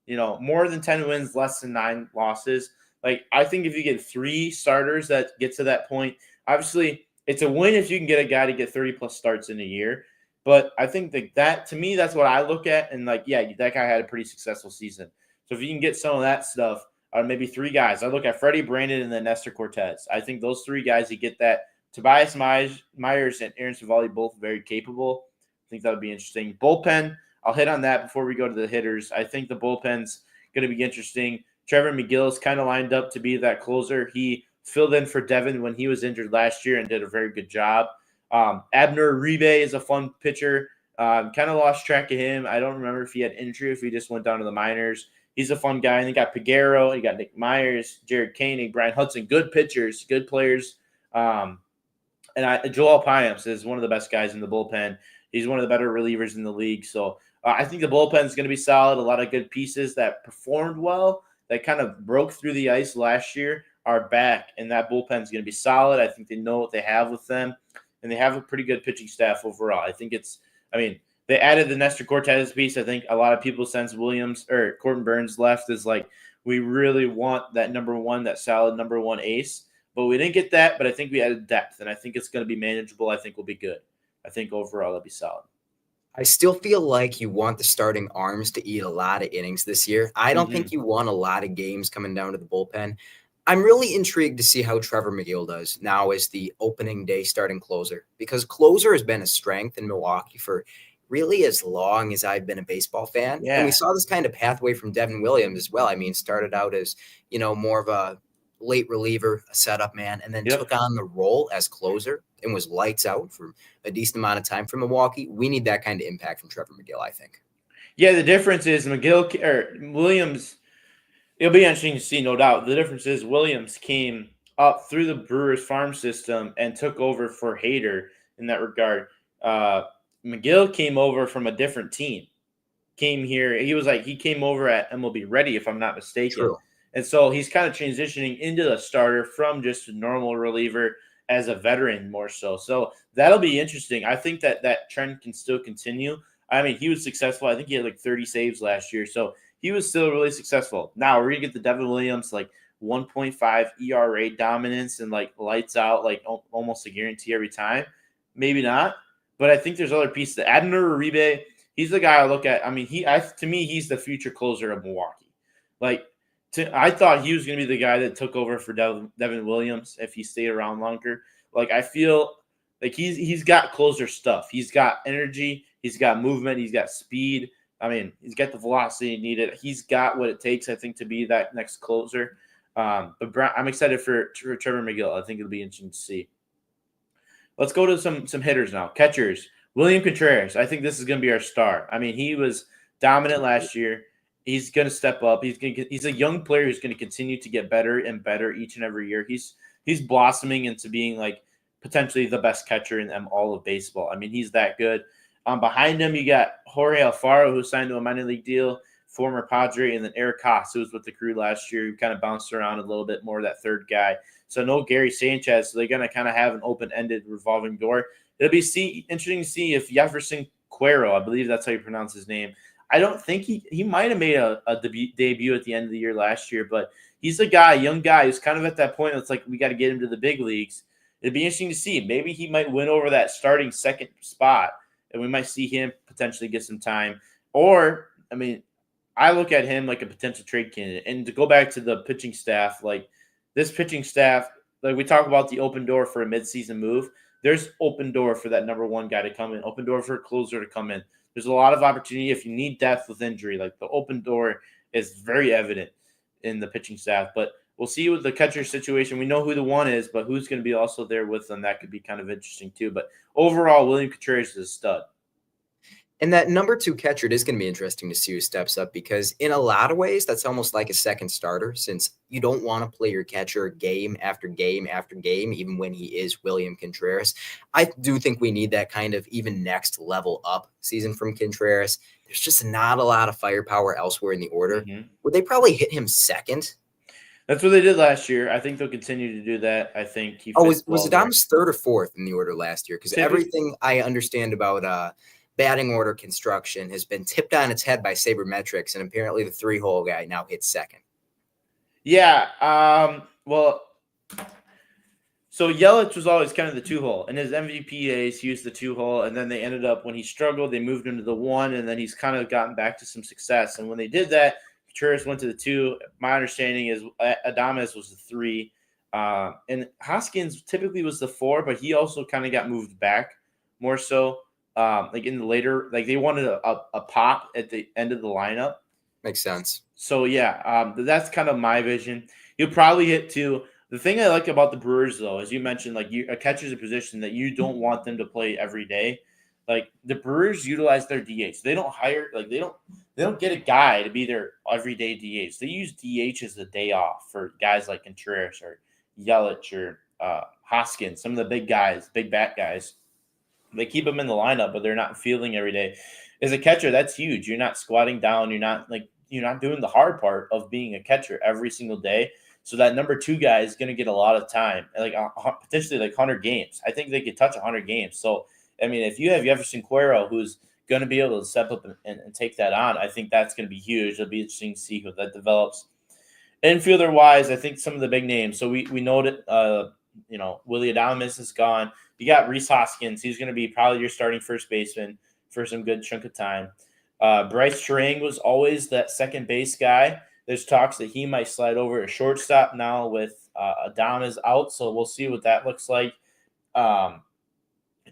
more than 10 wins, less than 9 losses. I think if you get 3 starters that get to that point, obviously it's a win if you can get a guy to get 30-plus starts in a year. But I think that to me, that's what I look at. And that guy had a pretty successful season. So if you can get some of that stuff, maybe 3 guys. I look at Freddie, Brandon, and then Nestor Cortez. I think those 3 guys, you get that. Tobias Myers and Aaron Savali, both very capable. I think that would be interesting. Bullpen, I'll hit on that before we go to the hitters. I think the bullpen's going to be interesting. Trevor McGill is kind of lined up to be that closer. He filled in for Devin when he was injured last year and did a very good job. Abner Uribe is a fun pitcher. Kind of lost track of him. I don't remember if he had injury, if he just went down to the minors. He's a fun guy. And you got Piguero, you got Nick Myers, Jared Koenig, Brian Hudson. Good pitchers, good players. Joel Payamps is one of the best guys in the bullpen. He's one of the better relievers in the league. So I think the bullpen is going to be solid. A lot of good pieces that performed well, that kind of broke through the ice last year, are back, and that bullpen is going to be solid. I think they know what they have with them, and they have a pretty good pitching staff overall. I think they added the Nestor Cortez piece. I think a lot of people sense Corbin Burns left is we really want that number 1, that solid number 1 ace, but we didn't get that. But I think we added depth, and I think it's going to be manageable. I think we'll be good. I think overall it'll be solid. I still feel like you want the starting arms to eat a lot of innings this year. I don't think you want a lot of games coming down to the bullpen. I'm really intrigued to see how Trevor McGill does now as the opening day starting closer, because closer has been a strength in Milwaukee for really as long as I've been a baseball fan. Yeah. And we saw this kind of pathway from Devin Williams as well. Started out as, more of a late reliever, a setup man, and then took on the role as closer and was lights out for a decent amount of time for Milwaukee. We need that kind of impact from Trevor McGill, I think. Yeah, the difference is Williams It'll be interesting to see, no doubt. The difference is Williams came up through the Brewers farm system and took over for Hader in that regard. Uh, McGill came over from a different team. Came here. He came over at MLB Ready, if I'm not mistaken. True. And so he's kind of transitioning into the starter from just a normal reliever as a veteran more so. So that'll be interesting. I think that trend can still continue. I mean, he was successful. I think he had like 30 saves last year. So he was still really successful. Now we're going to get the Devin Williams, like 1.5 ERA dominance and like lights out, like almost a guarantee every time. Maybe not. But I think there's other pieces. Adner Uribe, he's the guy I look at. I mean, to me, he's the future closer of Milwaukee. Like, I thought he was going to be the guy that took over for Devin Williams if he stayed around longer. Like, I feel like he's got closer stuff. He's got energy. He's got movement. He's got speed. I mean, he's got the velocity needed. He's got what it takes, I think, to be that next closer. But I'm excited for Trevor McGill. I think it'll be interesting to see. Let's go to some hitters now. Catchers. William Contreras. I think this is going to be our star. I mean, he was dominant last year. He's going to step up. He's a young player who's going to continue to get better and better each and every year. He's blossoming into being like potentially the best catcher in all of baseball. I mean, he's that good. Behind him, you got Jorge Alfaro, who signed to a minor league deal, former Padre, and then Eric Haas, who was with the Crew last year, who kind of bounced around a little bit more, that third guy. So no Gary Sanchez. So they're going to kind of have an open-ended revolving door. It'll be interesting to see if Jefferson Cuero, I believe that's how you pronounce his name. I don't think he might have made a debut at the end of the year last year, but he's a young guy who's kind of at that point. It's like we got to get him to the big leagues. It'd be interesting to see. Maybe he might win over that starting second spot, and we might see him potentially get some time. Or, I mean, I look at him like a potential trade candidate. And to go back to the pitching staff, like this pitching staff, like we talk about the open door for a midseason move. There's open door for that number one guy to come in, open door for a closer to come in. There's a lot of opportunity if you need depth with injury. Like the open door is very evident in the pitching staff. But we'll see with the catcher situation. We know who the one is, but who's going to be also there with them. That could be kind of interesting too. But overall, William Contreras is a stud. And that number two catcher, it is going to be interesting to see who steps up because in a lot of ways, that's almost like a second starter since you don't want to play your catcher game after game after game, even when he is William Contreras. I do think we need that kind of even next level up season from Contreras. There's just not a lot of firepower elsewhere in the order. Mm-hmm. Would they probably hit him second? That's what they did last year. I think they'll continue to do that. I think he was Adames third or fourth in the order last year? Because everything I understand about batting order construction has been tipped on its head by sabermetrics, and apparently the 3-hole guy now hits second. Yeah. Well, so Yelich was always kind of the 2-hole. In his MVP days, he used the 2-hole, and then they ended up, when he struggled, they moved him to the 1, and then he's kind of gotten back to some success. And when they did that, Contreras went to the 2. My understanding is Adames was the 3. And Hoskins typically was the 4, but he also kind of got moved back more so. Like in the later, like they wanted a pop at the end of the lineup. Makes sense. So yeah, that's kind of my vision. He'll probably hit 2. The thing I like about the Brewers, though, as you mentioned, like a catcher's a position that you don't want them to play every day. Like the Brewers utilize their DH. They don't hire, like they don't get a guy to be their everyday DH. They use DH as a day off for guys like Contreras or Yelich or Hoskins, some of the big guys, big bat guys. They keep them in the lineup, but they're not fielding every day. As a catcher, that's huge. You're not squatting down. You're not doing the hard part of being a catcher every single day. So that number 2 guy is going to get a lot of time, like potentially like 100 games. I think they could touch 100 games. So, I mean, if you have Jefferson Cuero, who's going to be able to step up and take that on, I think that's going to be huge. It'll be interesting to see how that develops. Infielder-wise, I think some of the big names. So we noted, Willie Adames is gone. You got Rhys Hoskins. He's going to be probably your starting first baseman for some good chunk of time. Bryce Terang was always that second base guy. There's talks that he might slide over to shortstop now with Adames out, so we'll see what that looks like.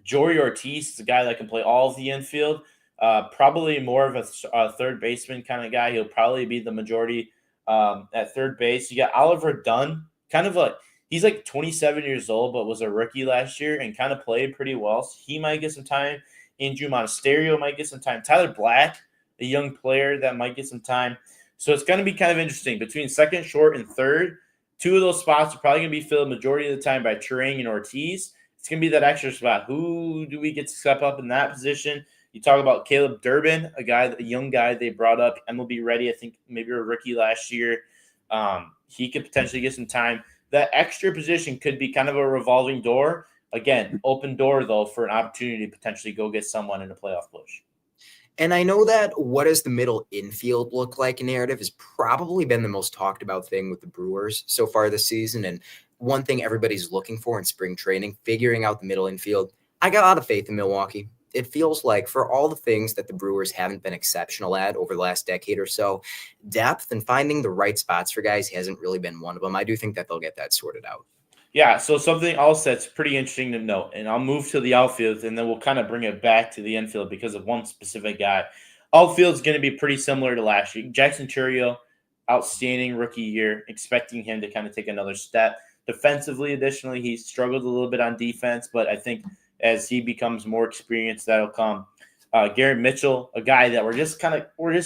Jory Ortiz is a guy that can play all of the infield. Probably more of a third baseman kind of guy. He'll probably be the majority at third base. You got Oliver Dunn, kind of like he's like 27 years old, but was a rookie last year and kind of played pretty well. So he might get some time. Andrew Monasterio might get some time. Tyler Black, a young player that might get some time. So it's going to be kind of interesting. Between second, short, and third, two of those spots are probably going to be filled majority of the time by Turing and Ortiz. It's going to be that extra spot. Who do we get to step up in that position? You talk about Caleb Durbin, a young guy they brought up, MLB ready. I think maybe a rookie last year. He could potentially get some time. That extra position could be kind of a revolving door. Again, open door, though, for an opportunity to potentially go get someone in a playoff push. And I know that what does the middle infield look like narrative has probably been the most talked about thing with the Brewers so far this season. And one thing everybody's looking for in spring training, figuring out the middle infield. I got a lot of faith in Milwaukee. It feels like for all the things that the Brewers haven't been exceptional at over the last decade or so, depth and finding the right spots for guys hasn't really been one of them. I do think that they'll get that sorted out. Yeah, so something else that's pretty interesting to note, and I'll move to the outfield, and then we'll kind of bring it back to the infield because of one specific guy. Outfield is going to be pretty similar to last year. Jackson Chourio, outstanding rookie year, expecting him to kind of take another step. Defensively, additionally, he struggled a little bit on defense, but I think as he becomes more experienced, that'll come. Garrett Mitchell, a guy that we're just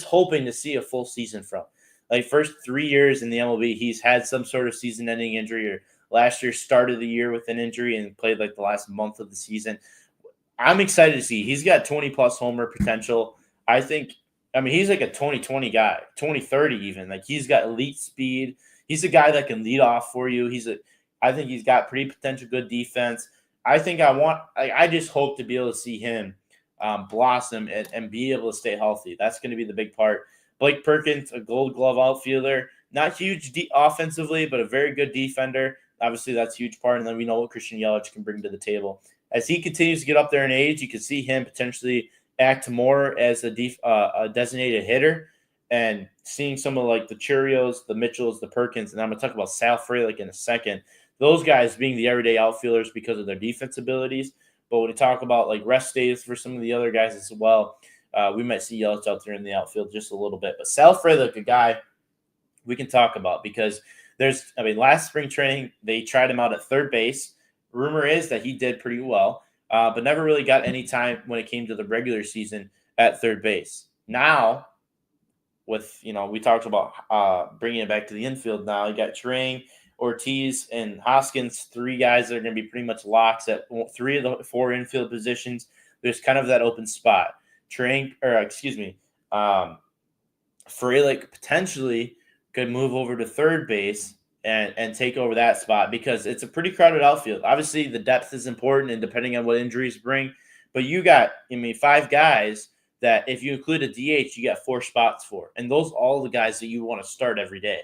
hoping to see a full season from. Like first 3 years in the MLB, he's had some sort of season-ending injury, or last year started the year with an injury and played like the last month of the season. I'm excited to see. He's got 20-plus homer potential. I mean, he's like a 20-20 guy, 20-30 even. Like he's got elite speed. He's a guy that can lead off for you. I think he's got pretty potential good defense. I just hope to be able to see him blossom and be able to stay healthy. That's going to be the big part. Blake Perkins, a Gold Glove outfielder, not huge offensively, but a very good defender. Obviously, that's a huge part. And then we know what Christian Yelich can bring to the table. As he continues to get up there in age, you can see him potentially act more as a designated hitter. And seeing some of like the Cheerios, the Mitchells, the Perkins, and I'm going to talk about Sal Frelick in a second. Those guys being the everyday outfielders because of their defense abilities. But when we talk about like rest days for some of the other guys as well, we might see Yelich out there in the outfield just a little bit. But Sal Frelick, a guy we can talk about because last spring training, they tried him out at third base. Rumor is that he did pretty well, but never really got any time when it came to the regular season at third base. Now, we talked about bringing it back to the infield now. You got Turing, Ortiz, and Hoskins, three guys that are going to be pretty much locks at 3 of the 4 infield positions. There's kind of that open spot. Frelick potentially could move over to third base and take over that spot because it's a pretty crowded outfield. Obviously, the depth is important, and depending on what injuries bring. But you got, 5 guys that if you include a DH, you got 4 spots for. And those are all the guys that you want to start every day.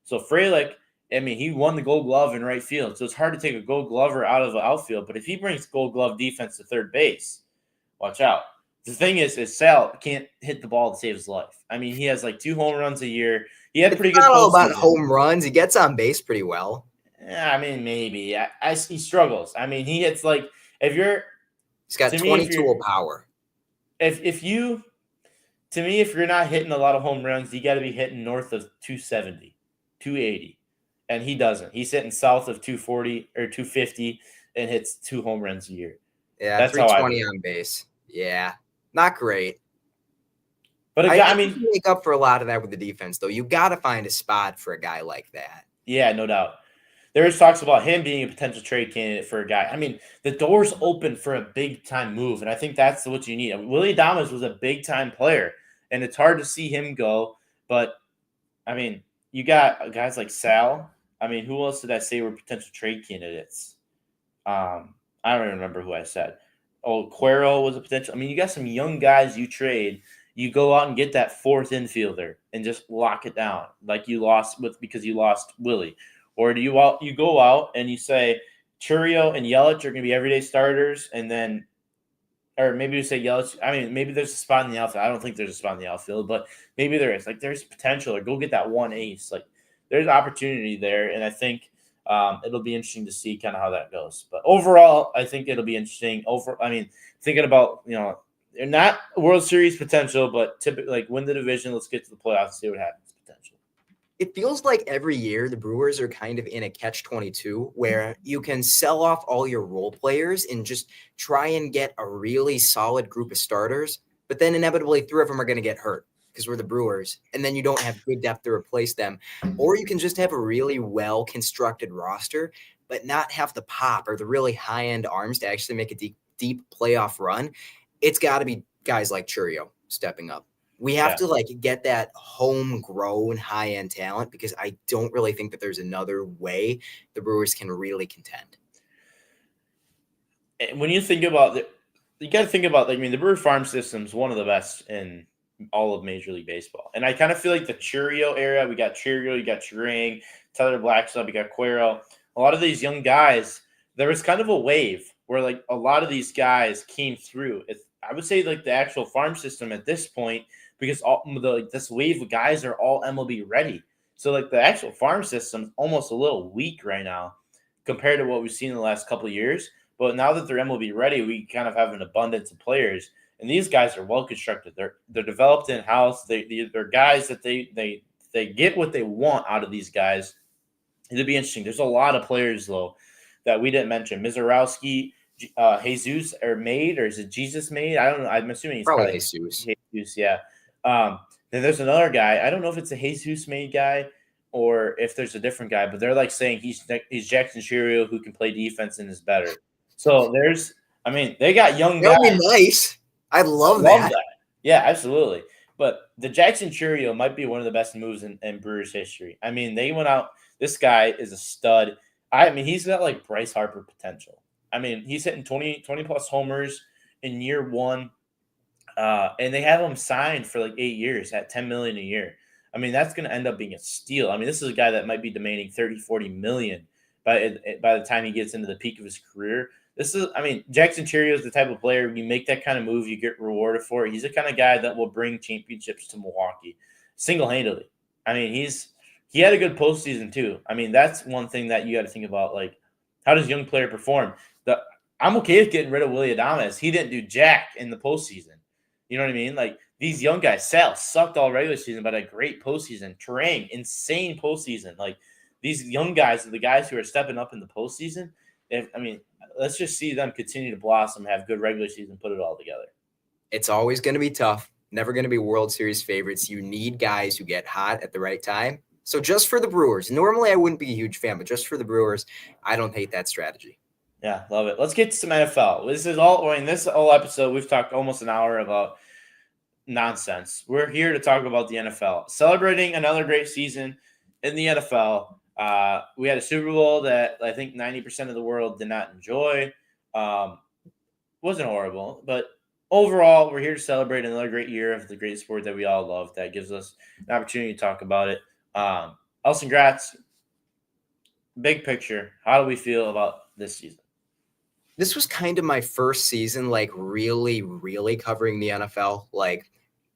So Frelick, he won the Gold Glove in right field. So it's hard to take a Gold Glover out of the outfield. But if he brings Gold Glove defense to third base, watch out. The thing is Sal can't hit the ball to save his life. He has like 2 home runs a year. He had pretty good. It's not all about home runs. He gets on base pretty well. Yeah, maybe. He struggles. He hits like he's got 22 power. If you're not hitting a lot of home runs, you got to be hitting north of 270, 280, and he doesn't. He's hitting south of 240 or 250 and hits 2 home runs a year. Yeah, that's 320 on base. Yeah, not great. But I make up for a lot of that with the defense, though. You got to find a spot for a guy like that. Yeah, no doubt. There's talks about him being a potential trade candidate for a guy. The door's open for a big-time move, and I think that's what you need. Willie Adames was a big-time player, and it's hard to see him go. But, you got guys like Sal. Who else did I say were potential trade candidates? I don't even remember who I said. Oh, Cuero was a potential. You got some young guys you trade. You go out and get that 4th infielder and just lock it down like you lost because you lost Willie. Or do you go out and you say Chourio and Yelich are going to be everyday starters, and then, or maybe you say Yelich. Maybe there's a spot in the outfield. I don't think there's a spot in the outfield, but maybe there is. Like there's potential. Or go get that 1 ace. Like there's opportunity there, and I think it'll be interesting to see kind of how that goes. But overall, I think it'll be interesting. Thinking about not World Series potential, but typically like win the division. Let's get to the playoffs and see what happens. Potential. It feels like every year the Brewers are kind of in a catch-22 where you can sell off all your role players and just try and get a really solid group of starters, but then inevitably 3 of them are going to get hurt because we're the Brewers, and then you don't have good depth to replace them. Or you can just have a really well-constructed roster, but not have the pop or the really high-end arms to actually make a deep playoff run. It's got to be guys like Churio stepping up. We have to get that homegrown high-end talent, because I don't really think that there's another way the Brewers can really contend. When you think about you got to think about, the Brewer farm system is one of the best in all of Major League Baseball. And I kind of feel like the Churio era, we got Churio, you got Chirang, Tyler Blackstone, you got Cuero. A lot of these young guys, there was kind of a wave where a lot of these guys came through. I would say the actual farm system at this point, because this wave of guys are all MLB ready. So the actual farm system is almost a little weak right now compared to what we've seen in the last couple of years. But now that they're MLB ready, we kind of have an abundance of players, and these guys are well constructed. They're developed in house. They're guys that they get what they want out of these guys. It'll be interesting. There's a lot of players though that we didn't mention. Mizorowski, Jesus or is it Jesus Made? I don't know. I'm assuming he's probably Jesus. Jesus, yeah. Then there's another guy. I don't know if it's a Jesus Made guy or if there's a different guy, but they're saying he's Jackson Churio who can play defense and is better. So they got young guys. That would be nice. I love that. Yeah, absolutely. But the Jackson Churio might be one of the best moves in Brewers history. They went out. This guy is a stud. He's got Bryce Harper potential. He's hitting 20 plus homers in year one. And they have him signed for 8 years at $10 million a year. That's going to end up being a steal. This is a guy that might be demanding 30, 40 million by the time he gets into the peak of his career. Jackson Churio is the type of player, you make that kind of move, you get rewarded for it. He's the kind of guy that will bring championships to Milwaukee single-handedly. He had a good postseason too. That's one thing that you got to think about. How does young player perform? I'm okay with getting rid of Willy Adames. He didn't do jack in the postseason. You know what I mean? These young guys, Sal sucked all regular season, but a great postseason. Chirang, insane postseason. These young guys are the guys who are stepping up in the postseason. Let's just see them continue to blossom, have good regular season, put it all together. It's always going to be tough. Never going to be World Series favorites. You need guys who get hot at the right time. So just for the Brewers, normally I wouldn't be a huge fan, but just for the Brewers, I don't hate that strategy. Yeah, love it. Let's get to some NFL. This whole episode, we've talked almost an hour about nonsense. We're here to talk about the NFL, celebrating another great season in the NFL. We had a Super Bowl that I think 90% of the world did not enjoy. Wasn't horrible, but overall, we're here to celebrate another great year of the great sport that we all love. That gives us an opportunity to talk about it. Elsen Gratz, big picture, how do we feel about this season? This was kind of my first season, really, really covering the NFL,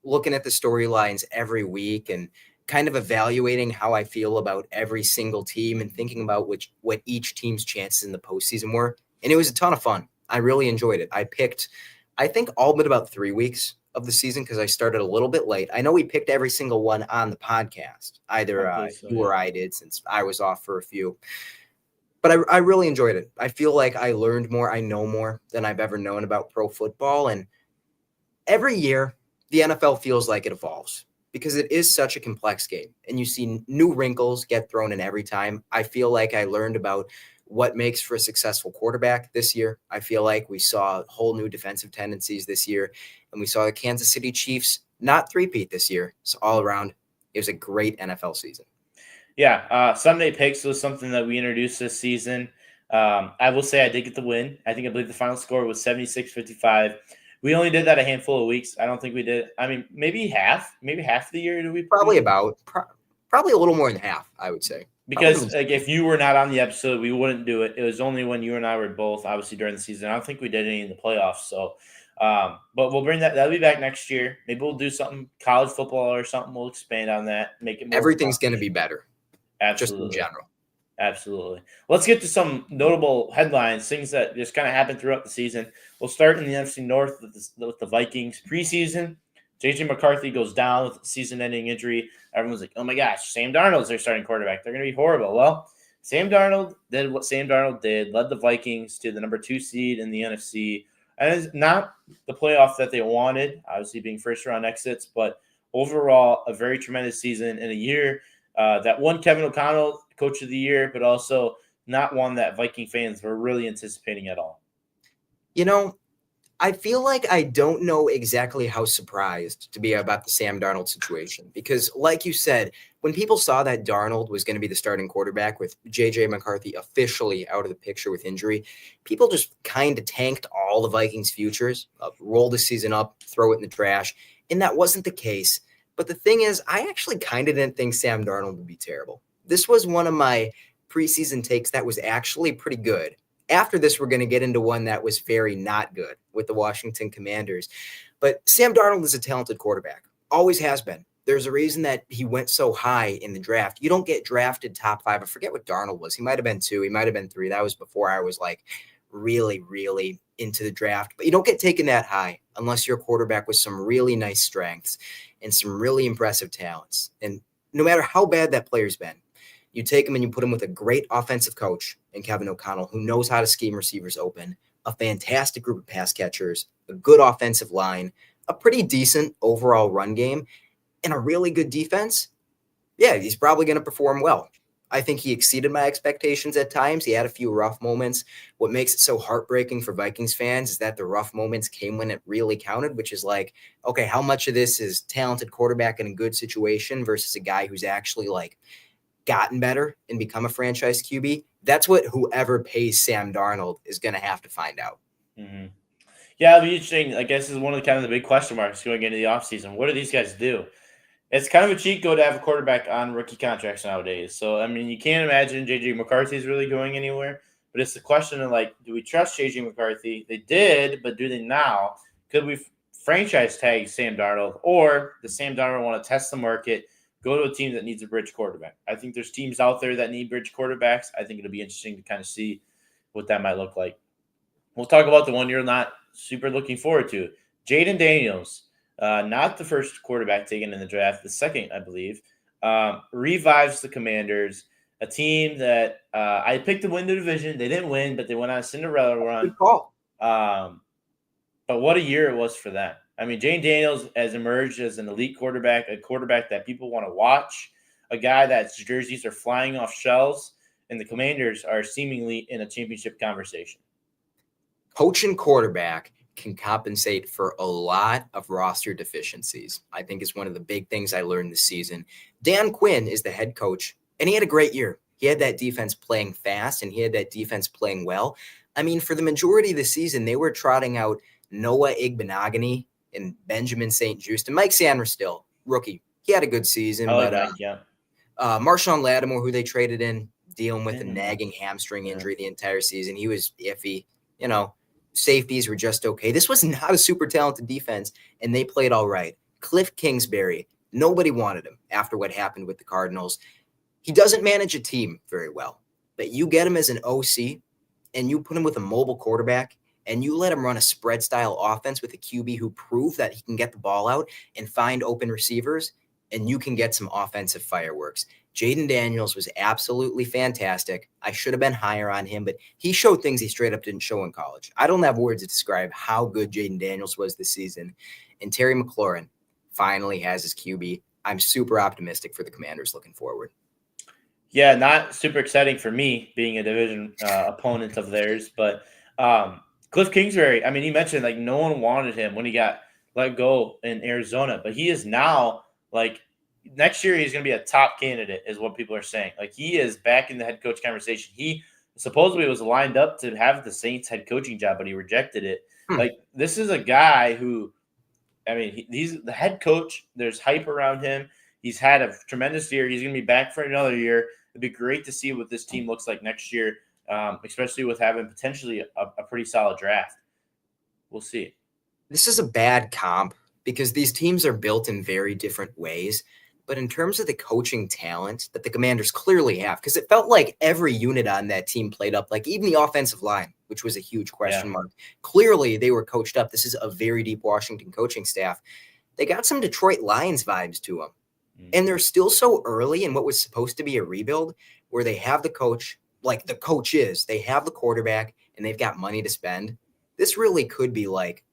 looking at the storylines every week and kind of evaluating how I feel about every single team and thinking about what each team's chances in the postseason were. And it was a ton of fun. I really enjoyed it. I picked, I think, all but about 3 weeks of the season because I started a little bit late. I know we picked every single one on the podcast. Either you or I did, since I was off for a few. But I really enjoyed it. I feel like I learned more. I know more than I've ever known about pro football. And every year, the NFL feels like it evolves because it is such a complex game. And you see new wrinkles get thrown in every time. I feel like I learned about what makes for a successful quarterback this year. I feel like we saw whole new defensive tendencies this year. And we saw the Kansas City Chiefs not three-peat this year. So all around, it was a great NFL season. Yeah, Sunday Picks was something that we introduced this season. I will say I did get the win. I believe the final score was 76-55. We only did that a handful of weeks. I don't think we did. Maybe half of the year. Did we? Probably a little more than half, I would say. Because if you were not on the episode, we wouldn't do it. It was only when you and I were both, obviously, during the season. I don't think we did any in the playoffs. So, but we'll bring that. That'll be back next year. Maybe we'll do something college football or something. We'll expand on that. Make it more. Everything's going to be better. Absolutely. Just in general. Absolutely. Let's get to some notable headlines, things that just kind of happened throughout the season. We'll start in the NFC North with the Vikings preseason. J.J. McCarthy goes down with a season-ending injury. Everyone's like, oh, my gosh, Sam Darnold's their starting quarterback. They're going to be horrible. Well, Sam Darnold did what Sam Darnold did, led the Vikings to the number 2 seed in the NFC. And it's not the playoff that they wanted, obviously being first-round exits, but overall, a very tremendous season in a year that won Kevin O'Connell Coach of the Year, but also not one that Viking fans were really anticipating at all. You know, I feel like I don't know exactly how surprised to be about the Sam Darnold situation because, like you said, when people saw that Darnold was going to be the starting quarterback with J.J. McCarthy officially out of the picture with injury, people just kind of tanked all the Vikings' futures, roll the season up, throw it in the trash, and that wasn't the case. But the thing is, I actually kind of didn't think Sam Darnold would be terrible. This was one of my preseason takes that was actually pretty good. After this, we're going to get into one that was very not good with the Washington Commanders. But Sam Darnold is a talented quarterback, always has been. There's a reason that he went so high in the draft. You don't get drafted top 5. I forget what Darnold was. He might have been 2. He might have been 3. That was before I was like really, really into the draft. But you don't get taken that high unless you're a quarterback with some really nice strengths and some really impressive talents. And no matter how bad that player's been, you take him and you put him with a great offensive coach in Kevin O'Connell who knows how to scheme receivers open, a fantastic group of pass catchers, a good offensive line, a pretty decent overall run game, and a really good defense. Yeah, he's probably going to perform well. I think he exceeded my expectations at times. He had a few rough moments. What makes it so heartbreaking for Vikings fans is that the rough moments came when it really counted, which is like, okay, how much of this is talented quarterback in a good situation versus a guy who's actually like gotten better and become a franchise QB? That's what whoever pays Sam Darnold is going to have to find out. Mm-hmm. Yeah, it'll be interesting. I guess this is one of the kind of the big question marks going into the offseason. What do these guys do? It's kind of a cheat code to have a quarterback on rookie contracts nowadays. So, I mean, you can't imagine J.J. McCarthy is really going anywhere. But it's the question of, like, do we trust J.J. McCarthy? They did, but do they now? Could we franchise tag Sam Darnold? Or does Sam Darnold want to test the market, go to a team that needs a bridge quarterback? I think there's teams out there that need bridge quarterbacks. I think it'll be interesting to kind of see what that might look like. We'll talk about the one you're not super looking forward to. Jaden Daniels, not the first quarterback taken in the draft, the second, I believe, revives the Commanders, a team that I picked to win the division. They didn't win, but they went on a Cinderella run. Good call. But what a year it was for them. I mean, Jaden Daniels has emerged as an elite quarterback, a quarterback that people want to watch, a guy that's jerseys are flying off shelves, and the Commanders are seemingly in a championship conversation. Coach and quarterback can compensate for a lot of roster deficiencies. I think is one of the big things I learned this season. Dan Quinn is the head coach, and he had a great year. He had that defense playing fast, and he had that defense playing well. I mean, for the majority of the season, they were trotting out Noah Igbenogany and Benjamin St. Juste and Mike Sanders still, rookie. He had a good season, Marshawn Lattimore, who they traded in, dealing with a nagging hamstring injury the entire season. He was iffy. You know, safeties were just okay. This was not a super talented defense, and they played all right. Cliff Kingsbury, nobody wanted him after what happened with the Cardinals. He doesn't manage a team very well, but you get him as an OC, and you put him with a mobile quarterback, and you let him run a spread-style offense with a QB who proved that he can get the ball out and find open receivers, and you can get some offensive fireworks. Jaden Daniels was absolutely fantastic. I should have been higher on him, but he showed things he straight up didn't show in college. I don't have words to describe how good Jaden Daniels was this season. And Terry McLaurin finally has his QB. I'm super optimistic for the Commanders looking forward. Yeah, not super exciting for me being a division opponent of theirs, but Cliff Kingsbury, I mean, he mentioned like no one wanted him when he got let go in Arizona, but he is now like next year he's going to be a top candidate is what people are saying. Like he is back in the head coach conversation. He supposedly was lined up to have the Saints head coaching job, but he rejected it. Like this is a guy who, I mean, he's the head coach. There's hype around him. He's had a tremendous year. He's going to be back for another year. It'd be great to see what this team looks like next year, especially with having potentially a pretty solid draft. We'll see. This is a bad comp because these teams are built in very different ways. But in terms of the coaching talent that the Commanders clearly have, because it felt like every unit on that team played up, like even the offensive line, which was a huge question mark. Clearly, they were coached up. This is a very deep Washington coaching staff. They got some Detroit Lions vibes to them. And they're still so early in what was supposed to be a rebuild where they have the coach, like the coach is, they have the quarterback, and they've got money to spend. This really could be like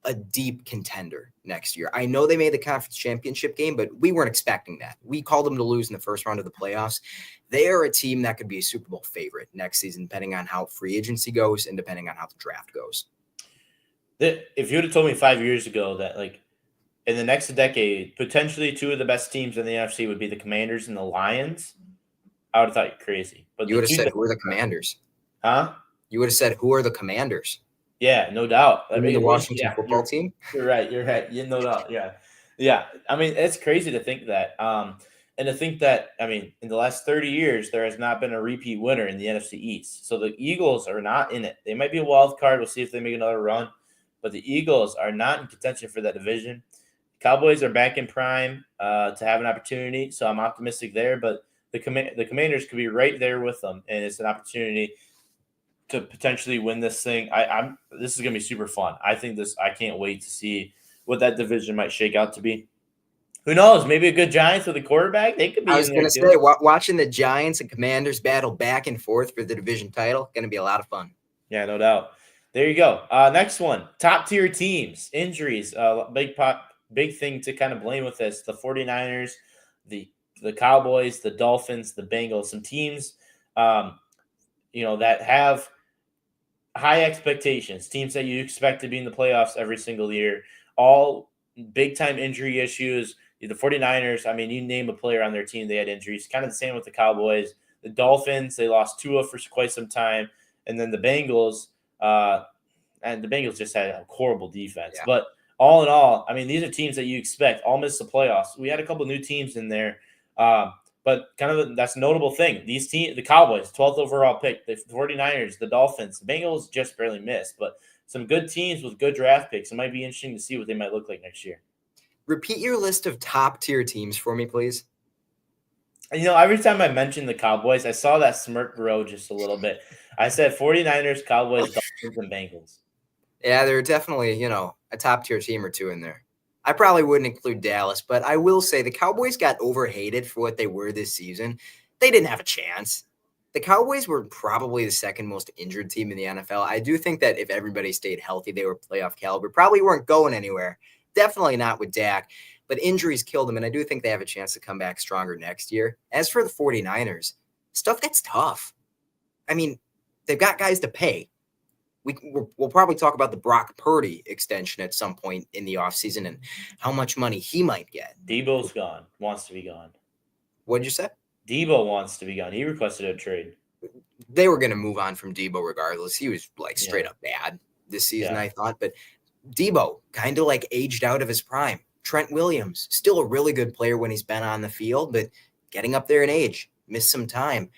a deep contender next year. I know they made the conference championship game, but we weren't expecting that. We called them to lose in the first round of the playoffs. They are a team that could be a Super Bowl favorite next season, depending on how free agency goes and depending on how the draft goes. If you would have told me 5 years ago that, like, in the next decade, potentially two of the best teams in the NFC would be the Commanders and the Lions, I would have thought you're crazy. But you would have said, who are the Commanders? Huh? You would have said, who are the Commanders? Yeah, no doubt. I mean, the Washington football team? You're right. Yeah, no doubt. Yeah. I mean, it's crazy to think that. And to think that, I mean, in the last 30 years, there has not been a repeat winner in the NFC East. So the Eagles are not in it. They might be a wild card. We'll see if they make another run. But the Eagles are not in contention for that division. Cowboys are back in prime to have an opportunity. So I'm optimistic there. But the Commanders could be right there with them. And it's an opportunity to potentially win this thing. This is gonna be super fun. I can't wait to see what that division might shake out to be. Who knows? Maybe a good Giants with a quarterback. They could be. I was gonna say, watching the Giants and Commanders battle back and forth for the division title, gonna be a lot of fun. Yeah, no doubt. There you go. Next one, top tier teams, injuries, big thing to kind of blame with this. The 49ers, the Cowboys, the Dolphins, the Bengals, some teams, that have high expectations, teams that you expect to be in the playoffs every single year, all big-time injury issues. The 49ers, I mean, you name a player on their team, they had injuries. Kind of the same with the Cowboys. The Dolphins, they lost Tua for quite some time. And then the Bengals, just had a horrible defense. Yeah. But all in all, I mean, these are teams that you expect all miss the playoffs. We had a couple new teams in there. But kind of that's a notable thing. These teams, the Cowboys, 12th overall pick, the 49ers, the Dolphins, the Bengals just barely missed. But some good teams with good draft picks. It might be interesting to see what they might look like next year. Repeat your list of top-tier teams for me, please. Every time I mentioned the Cowboys, I saw that smirk grow just a little bit. I said 49ers, Cowboys, Dolphins, and Bengals. Yeah, there are definitely, a top-tier team or two in there. I probably wouldn't include Dallas, but I will say the Cowboys got overhated for what they were this season. They didn't have a chance. The Cowboys were probably the second most injured team in the NFL. I do think that if everybody stayed healthy, they were playoff caliber. Probably weren't going anywhere. Definitely not with Dak, but injuries killed them, and I do think they have a chance to come back stronger next year. As for the 49ers, stuff gets tough. I mean, they've got guys to pay. We'll probably talk about the Brock Purdy extension at some point in the offseason and how much money he might get. Debo's gone, wants to be gone. What did you say? Debo wants to be gone. He requested a trade. They were going to move on from Debo regardless. He was straight up bad this season, I thought. But Debo kind of aged out of his prime. Trent Williams, still a really good player when he's been on the field, but getting up there in age, missed some time.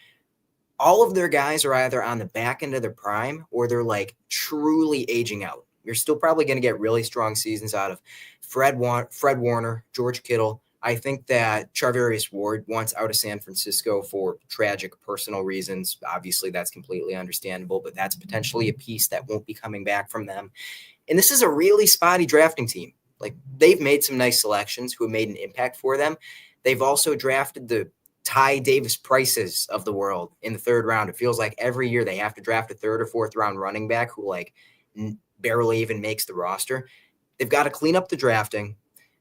All of their guys are either on the back end of their prime or they're truly aging out. You're still probably going to get really strong seasons out of Fred Warner, George Kittle. I think that Charvarius Ward wants out of San Francisco for tragic personal reasons. Obviously, that's completely understandable, but that's potentially a piece that won't be coming back from them. And this is a really spotty drafting team. They've made some nice selections who have made an impact for them. They've also drafted the Ty Davis Prices of the world in the third round. It feels like every year they have to draft a third or fourth round running back who barely even makes the roster. They've got to clean up the drafting.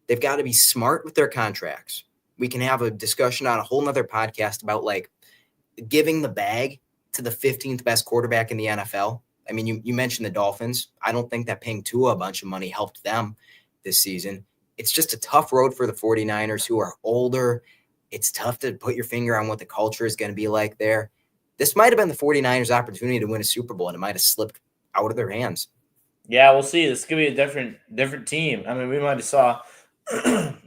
They've got to be smart with their contracts. We can have a discussion on a whole nother podcast about giving the bag to the 15th best quarterback in the NFL. I mean, you mentioned the Dolphins. I don't think that paying Tua a bunch of money helped them this season. It's just a tough road for the 49ers who are older. It's tough to put your finger on what the culture is going to be like there. This might have been the 49ers' opportunity to win a Super Bowl, and it might have slipped out of their hands. Yeah, we'll see. This could be a different team. I mean, we might have saw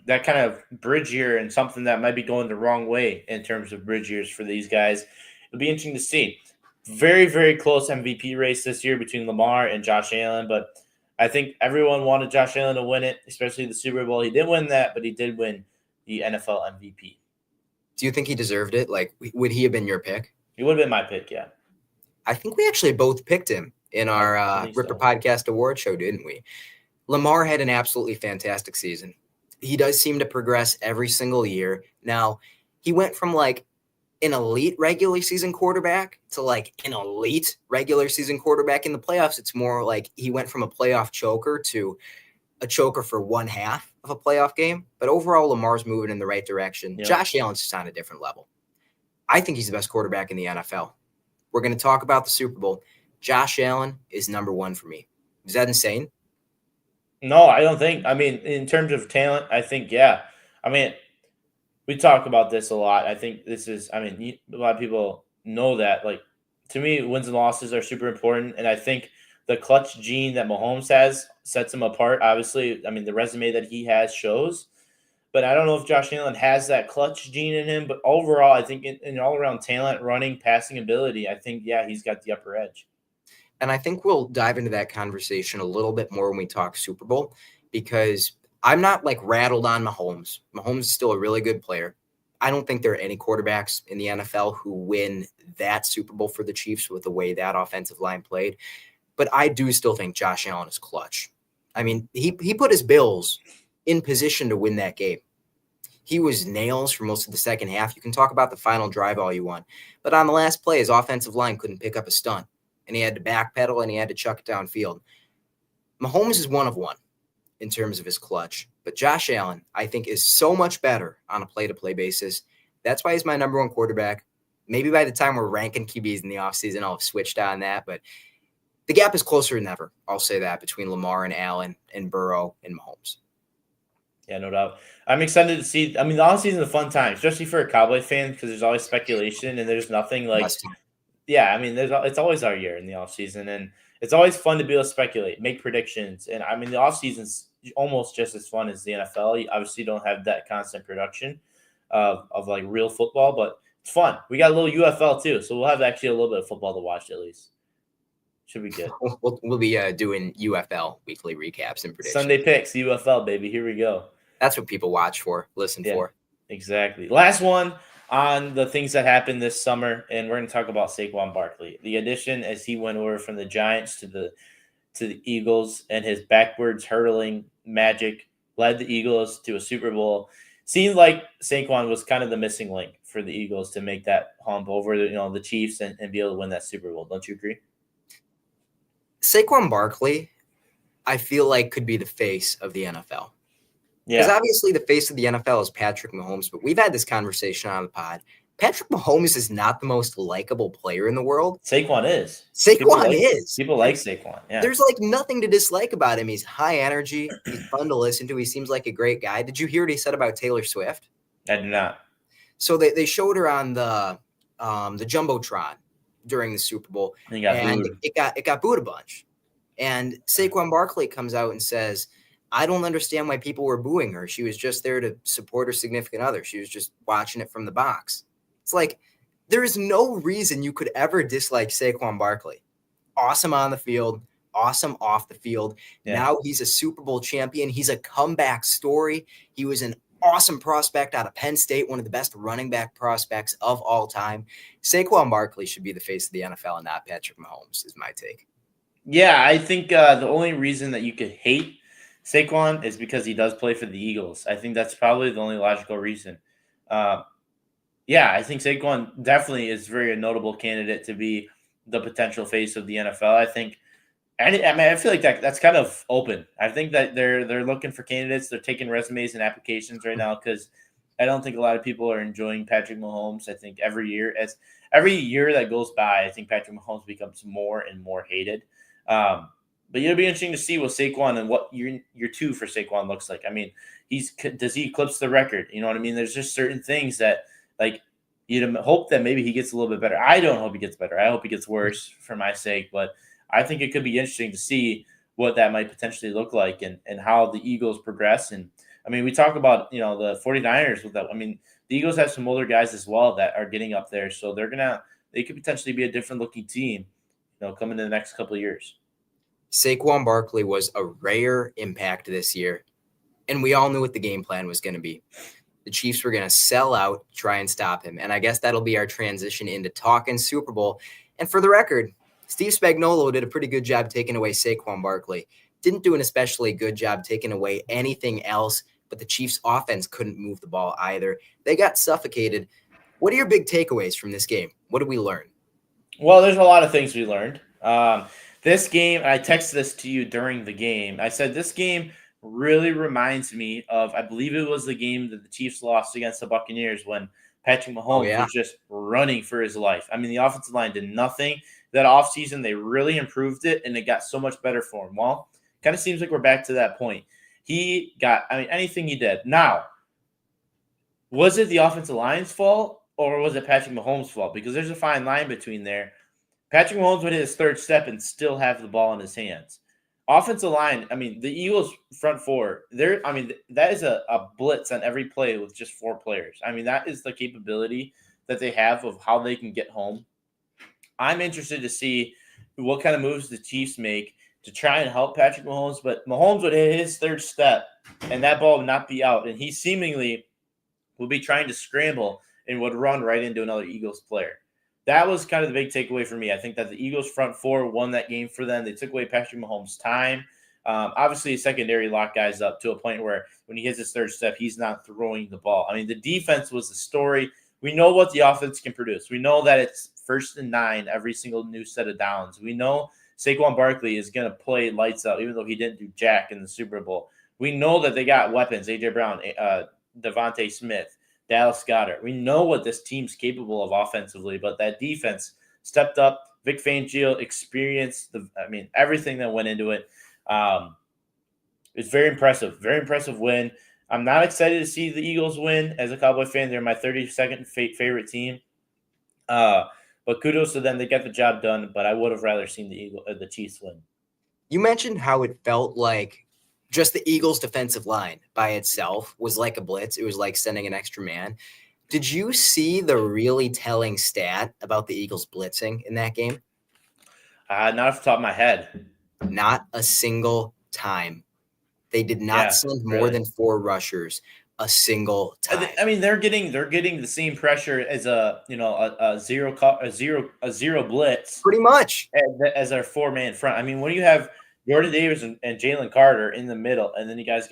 that kind of bridge year and something that might be going the wrong way in terms of bridge years for these guys. It'll be interesting to see. Very, very close MVP race this year between Lamar and Josh Allen, but I think everyone wanted Josh Allen to win it, especially the Super Bowl. He didn't win that, but he did win the NFL MVP. Do you think he deserved it? Would he have been your pick? He would have been my pick, yeah. I think we actually both picked him in our Ripper Podcast Award show, didn't we? Lamar had an absolutely fantastic season. He does seem to progress every single year. Now, he went from an elite regular season quarterback to an elite regular season quarterback in the playoffs. It's more he went from a playoff choker to a choker for one half of a playoff game, but overall Lamar's moving in the right direction. Yep. Josh Allen's just on a different level. I think he's the best quarterback in the NFL. We're going to talk about the Super Bowl. Josh Allen is number one for me. Is that insane? No, I don't think. I mean, in terms of talent, I think, yeah. I mean, we talk about this a lot. I think this is, I mean, a lot of people know that. Like, to me, wins and losses are super important. And I think the clutch gene that Mahomes has sets him apart. Obviously, I mean, the resume that he has shows. But I don't know if Josh Allen has that clutch gene in him. But overall, I think in all around talent, running, passing ability, I think, yeah, he's got the upper edge. And I think we'll dive into that conversation a little bit more when we talk Super Bowl, because I'm not like rattled on Mahomes. Mahomes is still a really good player. I don't think there are any quarterbacks in the NFL who win that Super Bowl for the Chiefs with the way that offensive line played. But I do still think Josh Allen is clutch. I mean, he put his Bills in position to win that game. He was nails for most of the second half. You can talk about the final drive all you want. But on the last play, his offensive line couldn't pick up a stunt, and he had to backpedal and he had to chuck it downfield. Mahomes is one of one in terms of his clutch. But Josh Allen, I think, is so much better on a play-to-play basis. That's why he's my number one quarterback. Maybe by the time we're ranking QBs in the offseason, I'll have switched on that. But the gap is closer than ever. I'll say that between Lamar and Allen and Burrow and Mahomes. Yeah, no doubt. I'm excited to see. I mean, the offseason is a fun time, especially for a Cowboy fan, because there's always speculation and there's nothing like – yeah, I mean, it's always our year in the offseason, and it's always fun to be able to speculate, make predictions. And, I mean, the offseason's almost just as fun as the NFL. You obviously don't have that constant production of like, real football, but it's fun. We got a little UFL, too, so we'll have actually a little bit of football to watch at least. Should be good. We'll be doing UFL weekly recaps and predictions. Sunday picks, UFL, baby. Here we go. That's what people watch for, listen for. Exactly. Last one on the things that happened this summer, and we're going to talk about Saquon Barkley. The addition as he went over from the Giants to the Eagles, and his backwards hurdling magic led the Eagles to a Super Bowl. Seemed like Saquon was kind of the missing link for the Eagles to make that hump over the Chiefs and be able to win that Super Bowl. Don't you agree? Saquon Barkley, I feel like, could be the face of the NFL. Yeah. Because obviously the face of the NFL is Patrick Mahomes, but we've had this conversation on the pod. Patrick Mahomes is not the most likable player in the world. Saquon is. Saquon is. People like Saquon. Yeah. There's like nothing to dislike about him. He's high energy. He's fun to listen to. He seems like a great guy. Did you hear what he said about Taylor Swift? I did not. So they showed her on the Jumbotron during the Super Bowl, and it got booed a bunch. And Saquon Barkley comes out and says, I don't understand why people were booing her. She was just there to support her significant other. She was just watching it from the box. It's like, there is no reason you could ever dislike Saquon Barkley. Awesome on the field, awesome off the field. Yeah. Now he's a Super Bowl champion. He's a comeback story. He was an awesome prospect out of Penn State, one of the best running back prospects of all time. Saquon Barkley should be the face of the NFL and not Patrick Mahomes, is my take. Yeah, I think the only reason that you could hate Saquon is because he does play for the Eagles. I think that's probably the only logical reason. Yeah, I think Saquon definitely is very a notable candidate to be the potential face of the NFL. I think, and I feel like that's kind of open. I think that they're looking for candidates. They're taking resumes and applications right now because I don't think a lot of people are enjoying Patrick Mahomes. I think every year that goes by, I think Patrick Mahomes becomes more and more hated. But it'll be interesting to see what Saquon and what year two for Saquon looks like. I mean, does he eclipse the record? You know what I mean? There's just certain things that, like, you'd hope that maybe he gets a little bit better. I don't hope he gets better. I hope he gets worse for my sake. But I think it could be interesting to see what that might potentially look like and how the Eagles progress. And, I mean, we talk about, the 49ers with that. I mean, the Eagles have some older guys as well that are getting up there. So they could potentially be a different looking team, coming in the next couple of years. Saquon Barkley was a rare impact this year, and we all knew what the game plan was going to be. The Chiefs were going to sell out, try and stop him, and I guess that'll be our transition into talking Super Bowl. And for the record, Steve Spagnuolo did a pretty good job taking away Saquon Barkley. Didn't do an especially good job taking away anything else, but the Chiefs' offense couldn't move the ball either. They got suffocated. What are your big takeaways from this game? What did we learn? Well, there's a lot of things we learned. This game, I texted this to you during the game. I said this game really reminds me of, I believe it was the game that the Chiefs lost against the Buccaneers when Patrick Oh, Mahomes yeah. was just running for his life. I mean, the offensive line did nothing. That offseason, they really improved it, and it got so much better for him. Well, kind of seems like we're back to that point. He got, I mean, anything he did. Now, was it the offensive line's fault or was it Patrick Mahomes' fault? Because there's a fine line between there. Patrick Mahomes would hit his third step and still have the ball in his hands. Offensive line, I mean, the Eagles front four, I mean, that is a blitz on every play with just 4 players. I mean, that is the capability that they have of how they can get home. I'm interested to see what kind of moves the Chiefs make to try and help Patrick Mahomes, but Mahomes would hit his third step and that ball would not be out. And he seemingly would be trying to scramble and would run right into another Eagles player. That was kind of the big takeaway for me. I think that the Eagles front four won that game for them. They took away Patrick Mahomes' time. Obviously, secondary locked guys up to a point where when he hits his third step, he's not throwing the ball. I mean, the defense was the story. We know what the offense can produce. We know that it's 1st and 9 every single new set of downs. We know Saquon Barkley is going to play lights out, even though he didn't do jack in the Super Bowl. We know that they got weapons, A.J. Brown, Devontae Smith, Dallas Goedert. We know what this team's capable of offensively, but that defense stepped up. Vic Fangio experienced everything that went into it. It's very impressive. Very impressive win. I'm not excited to see the Eagles win. As a Cowboy fan, they're my 32nd favorite team. But kudos to them. They got the job done, but I would have rather seen the Chiefs win. You mentioned how it felt like just the Eagles' defensive line by itself was like a blitz. It was like sending an extra man. Did you see the really telling stat about the Eagles blitzing in that game? Not off the top of my head. Not a single time. They did not send more than 4 rushers a single time. I mean, they're getting the same pressure as a zero blitz, pretty much, as our 4-man front. I mean, when you have Jordan Davis and Jalen Carter in the middle, and then you got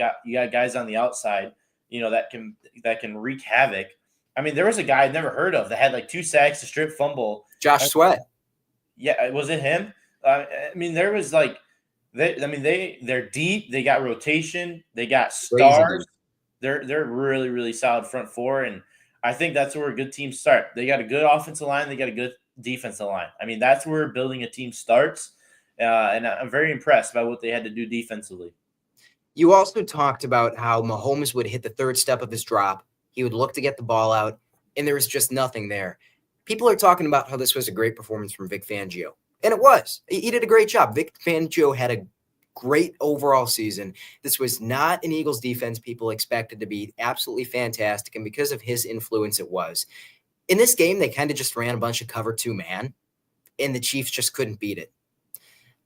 guys on the outside, that can wreak havoc. I mean, there was a guy I'd never heard of that had like 2 sacks, a strip fumble. Josh Sweat. Yeah, was it him? I mean, there was like, they're deep. They got rotation. They got stars. They're really, really solid front four, and I think that's where good teams start. They got a good offensive line. They got a good defensive line. I mean, that's where building a team starts, and I'm very impressed by what they had to do defensively. You also talked about how Mahomes would hit the third step of his drop. He would look to get the ball out, and there was just nothing there. People are talking about how this was a great performance from Vic Fangio, and it was. He did a great job. Vic Fangio had a great overall season. This was not an Eagles defense people expected to be absolutely fantastic, and because of his influence, it was. In this game, they kind of just ran a bunch of cover 2 man, and the Chiefs just couldn't beat it.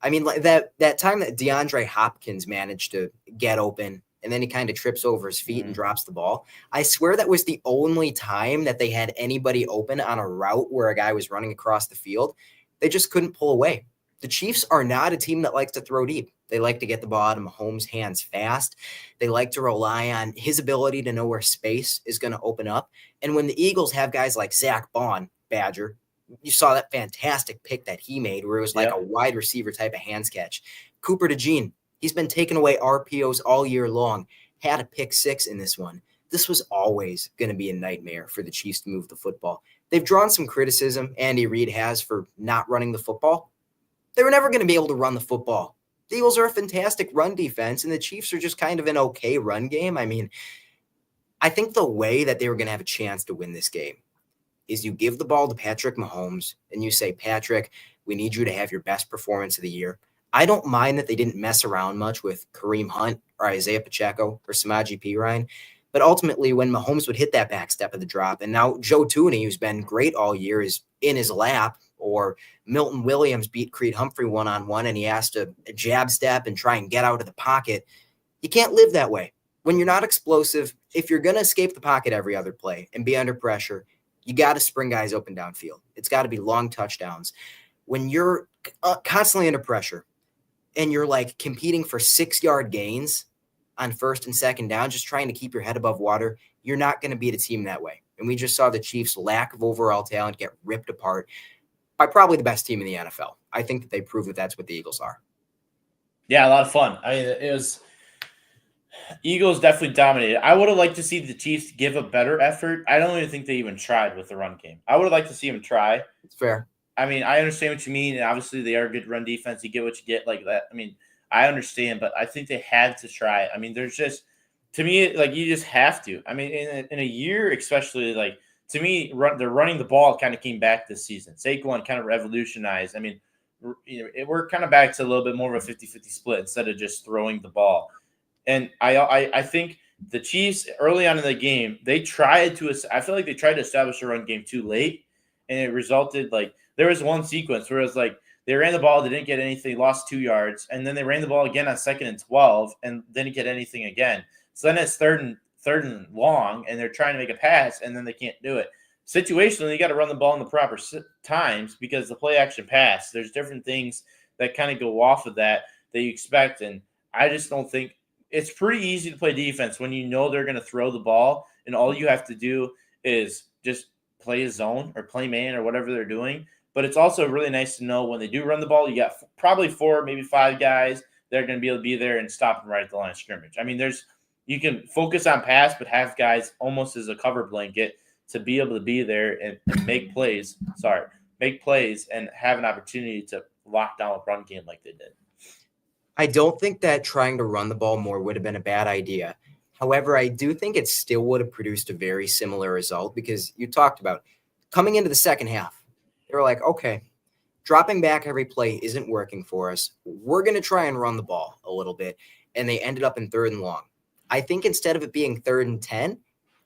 I mean, like that time that DeAndre Hopkins managed to get open, and then he kind of trips over his feet and drops the ball. I swear that was the only time that they had anybody open on a route where a guy was running across the field. They just couldn't pull away. The Chiefs are not a team that likes to throw deep. They like to get the ball out of Mahomes' hands fast. They like to rely on his ability to know where space is going to open up. And when the Eagles have guys like Zach Bond, Badger, you saw that fantastic pick that he made where it was like a wide receiver type of hands catch. Cooper DeJean, he's been taking away RPOs all year long, had a pick 6 in this one. This was always going to be a nightmare for the Chiefs to move the football. They've drawn some criticism, Andy Reid has, for not running the football. They were never going to be able to run the football. The Eagles are a fantastic run defense, and the Chiefs are just kind of an okay run game. I mean, I think the way that they were going to have a chance to win this game is you give the ball to Patrick Mahomes, and you say, Patrick, we need you to have your best performance of the year. I don't mind that they didn't mess around much with Kareem Hunt or Isaiah Pacheco or Samaje Perine, but ultimately when Mahomes would hit that back step of the drop, and now Joe Tooney, who's been great all year, is in his lap, or Milton Williams beat Creed Humphrey one-on-one and he has to jab step and try and get out of the pocket. You can't live that way. When you're not explosive, if you're going to escape the pocket every other play and be under pressure, you got to spring guys open downfield. It's got to be long touchdowns. When you're constantly under pressure and you're like competing for 6-yard gains on 1st and 2nd down, just trying to keep your head above water, you're not going to beat a team that way. And we just saw the Chiefs' lack of overall talent get ripped apart by probably the best team in the NFL. I think that they prove that that's what the Eagles are. Yeah, a lot of fun. I mean, Eagles definitely dominated. I would have liked to see the Chiefs give a better effort. I don't even think they even tried with the run game. I would have liked to see them try. It's fair. I mean, I understand what you mean, and obviously they are a good run defense. You get what you get like that. I mean, I understand, but I think they had to try. I mean, there's just to me like you just have to. I mean, in a year, especially like to me, they're running the ball kind of came back this season. Saquon kind of revolutionized. I mean, we're kind of back to a little bit more of a 50-50 split instead of just throwing the ball. And I think the Chiefs early on in the game they tried to. I feel like they tried to establish a run game too late, and it resulted like there was one sequence where it was like they ran the ball, they didn't get anything, lost 2 yards, and then they ran the ball again on 2nd and 12, and didn't get anything again. So then it's third and long, and they're trying to make a pass, and then they can't do it. Situationally, you got to run the ball in the proper times because the play action pass. There's different things that kind of go off of that you expect, and I just don't think it's pretty easy to play defense when you know they're going to throw the ball, and all you have to do is just play a zone or play man or whatever they're doing. But it's also really nice to know when they do run the ball, you got probably 4, maybe 5 guys that are going to be able to be there and stop them right at the line of scrimmage. I mean, you can focus on pass, but have guys almost as a cover blanket to be able to be there and make plays. Make plays and have an opportunity to lock down a run game like they did. I don't think that trying to run the ball more would have been a bad idea. However, I do think it still would have produced a very similar result because you talked about coming into the second half. They were like, okay, dropping back every play isn't working for us. We're going to try and run the ball a little bit. And they ended up in 3rd and long. I think instead of it being 3rd and 10,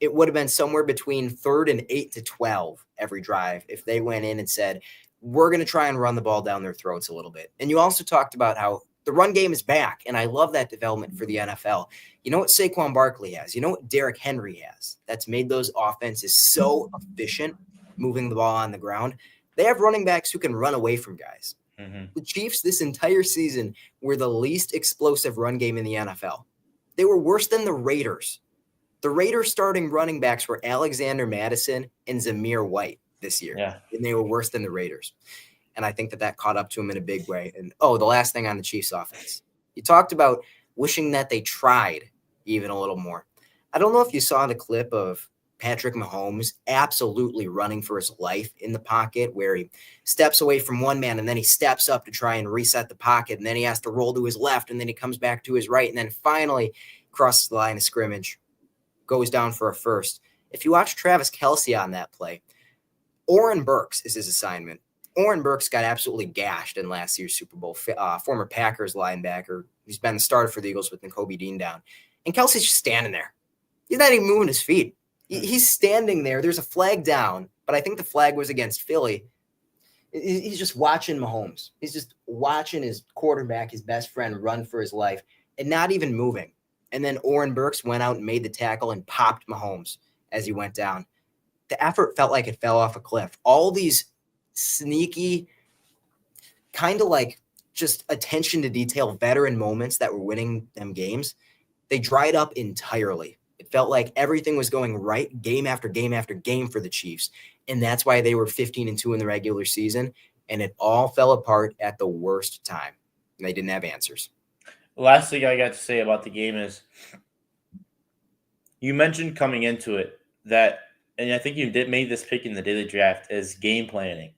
it would have been somewhere between 3rd and 8 to 12 every drive if they went in and said, we're going to try and run the ball down their throats a little bit. And you also talked about how the run game is back, and I love that development for the NFL. You know what Saquon Barkley has? You know what Derrick Henry has that's made those offenses so efficient moving the ball on the ground? They have running backs who can run away from guys. Mm-hmm. The Chiefs this entire season were the least explosive run game in the NFL. They were worse than the Raiders. The Raiders starting running backs were Alexander Madison and Zamir White this year, and they were worse than the Raiders. And I think that caught up to him in a big way. And, the last thing on the Chiefs offense. You talked about wishing that they tried even a little more. I don't know if you saw the clip of Patrick Mahomes absolutely running for his life in the pocket where he steps away from one man and then he steps up to try and reset the pocket. And then he has to roll to his left and then he comes back to his right and then finally crosses the line of scrimmage, goes down for a first. If you watch Travis Kelce on that play, Oren Burks is his assignment. Oren Burks got absolutely gashed in last year's Super Bowl, former Packers linebacker. He's been the starter for the Eagles with N'Kobe Dean down. And Kelce's just standing there. He's not even moving his feet. He's standing there. There's a flag down, but I think the flag was against Philly. He's just watching Mahomes. He's just watching his quarterback, his best friend, run for his life and not even moving. And then Oren Burks went out and made the tackle and popped Mahomes as he went down. The effort felt like it fell off a cliff. All these sneaky, kind of like just attention to detail veteran moments that were winning them games, they dried up entirely. It felt like everything was going right game after game after game for the Chiefs. And that's why they were 15-2 in the regular season. And it all fell apart at the worst time. And they didn't have answers. The last thing I got to say about the game is you mentioned coming into it that, and I think you made this pick in the daily draft, as game planning.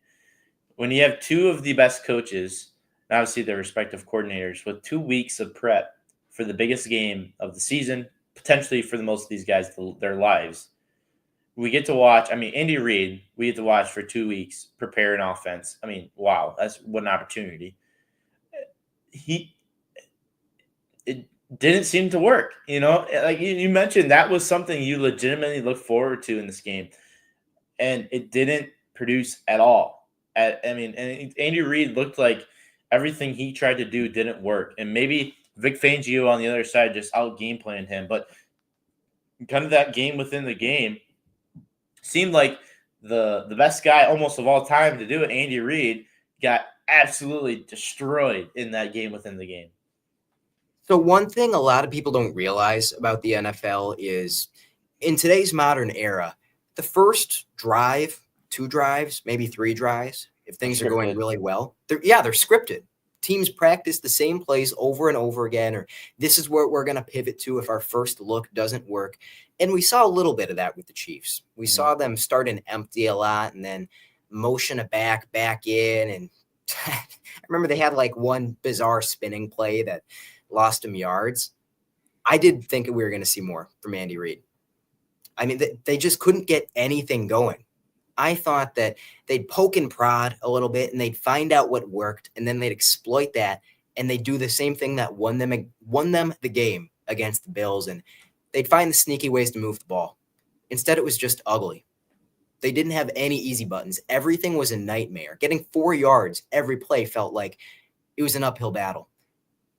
When you have 2 of the best coaches, and obviously their respective coordinators, with 2 weeks of prep for the biggest game of the season, potentially for the most of these guys, their lives, we get to watch. I mean, Andy Reid, we get to watch for 2 weeks prepare an offense. I mean, wow, what an opportunity. It didn't seem to work. Like you mentioned, that was something you legitimately looked forward to in this game, and it didn't produce at all. And Andy Reid looked like everything he tried to do didn't work, and maybe Vic Fangio on the other side just out game planned him. But kind of that game within the game seemed like the best guy almost of all time to do it, Andy Reid, got absolutely destroyed in that game within the game. So one thing a lot of people don't realize about the NFL is in today's modern era, the first drive, 2 drives, maybe 3 drives, if things are going really well, they're scripted. Teams practice the same plays over and over again, or this is what we're going to pivot to if our first look doesn't work. And we saw a little bit of that with the Chiefs. We saw them start and empty a lot and then motion a back in. And I remember they had like one bizarre spinning play that lost them yards. I did think we were going to see more from Andy Reid. I mean, they just couldn't get anything going. I thought that they'd poke and prod a little bit and they'd find out what worked, and then they'd exploit that, and they'd do the same thing that won them the game against the Bills, and they'd find the sneaky ways to move the ball. Instead, it was just ugly. They didn't have any easy buttons. Everything was a nightmare. Getting 4 yards every play felt like it was an uphill battle.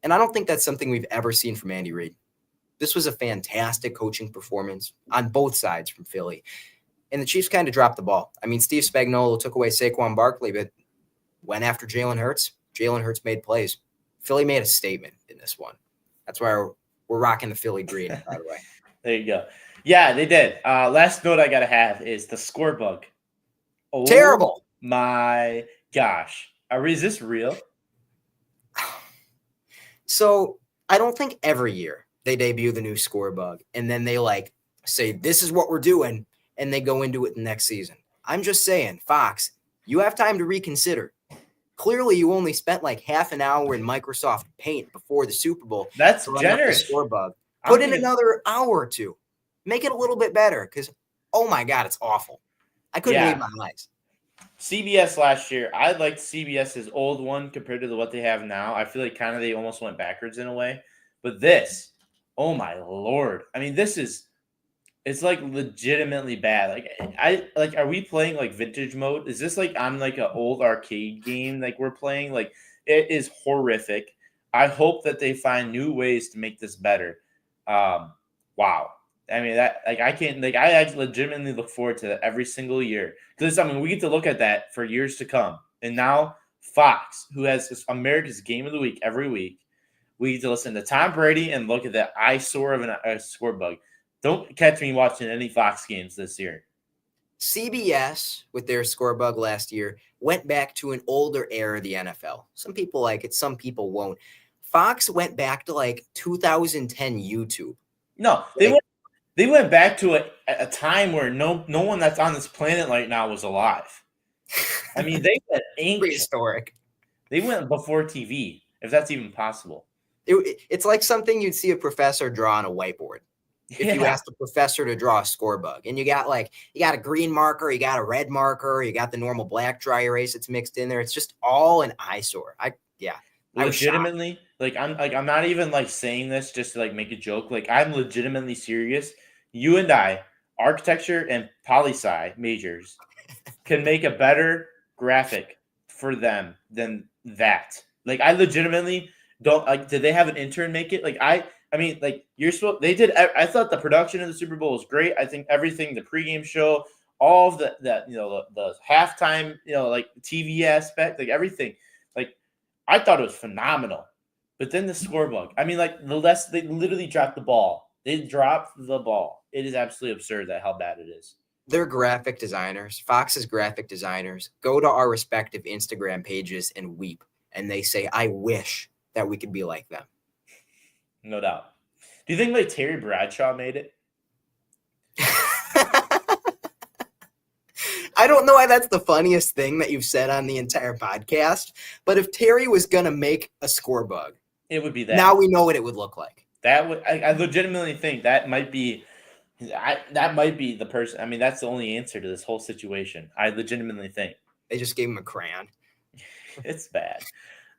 And I don't think that's something we've ever seen from Andy Reid. This was a fantastic coaching performance on both sides from Philly. And the Chiefs kind of dropped the ball. I mean, Steve Spagnuolo took away Saquon Barkley, but went after Jalen Hurts. Jalen Hurts made plays. Philly made a statement in this one. That's why we're rocking the Philly green, by the way. There you go. Yeah, they did. Last note I got to have is the score bug. Oh, terrible. My gosh. Is this real? So I don't think every year they debut the new score bug and then they say, this is what we're doing, and they go into it the next season. I'm just saying, Fox, you have time to reconsider. Clearly, you only spent like half an hour in Microsoft Paint before the Super Bowl. That's generous. The score bug. Put in another hour or two. Make it a little bit better because, oh my God, it's awful. I couldn't believe my eyes. CBS last year, I liked CBS's old one compared to what they have now. I feel like kind of they almost went backwards in a way. But this, oh my Lord. I mean, it's like legitimately bad. Are we playing like vintage mode? Is this like on like an old arcade game like we're playing? Like, it is horrific. I hope that they find new ways to make this better. Wow. I mean, I legitimately look forward to that every single year. Because, I mean, we get to look at that for years to come. And now Fox, who has America's Game of the Week every week, we get to listen to Tom Brady and look at that eyesore of a score bug. Don't catch me watching any Fox games this year. CBS, with their score bug last year, went back to an older era of the NFL. Some people like it, some people won't. Fox went back to like 2010 YouTube. No, they went back to a time where no one that's on this planet right now was alive. I mean, they went ancient. Prehistoric. They went before TV, if that's even possible. It's like something you'd see a professor draw on a whiteboard. If you asked a professor to draw a score bug, and you got a green marker, you got a red marker, you got the normal black dry erase that's mixed in there. It's just all an eyesore. Legitimately, I'm not even like saying this just to like make a joke. Like, I'm legitimately serious. You and I, architecture and poli-sci majors, can make a better graphic for them than that. Like, I legitimately don't like. Did they have an intern make it? I mean, like, you're supposed. They did. I thought the production of the Super Bowl was great. I think everything, the pregame show, all of the halftime, like TV aspect, like everything, like I thought it was phenomenal. But then the score bug. I mean, like they literally dropped the ball. They dropped the ball. It is absolutely absurd how bad it is. They're graphic designers. Fox's graphic designers go to our respective Instagram pages and weep, and they say, "I wish that we could be like them." No doubt. Do you think like Terry Bradshaw made it? I don't know why that's the funniest thing that you've said on the entire podcast, but if Terry was going to make a score bug, it would be that. Now we know what it would look like. That would. I legitimately think that might be the person. I mean, that's the only answer to this whole situation. I legitimately think. They just gave him a crayon. It's bad.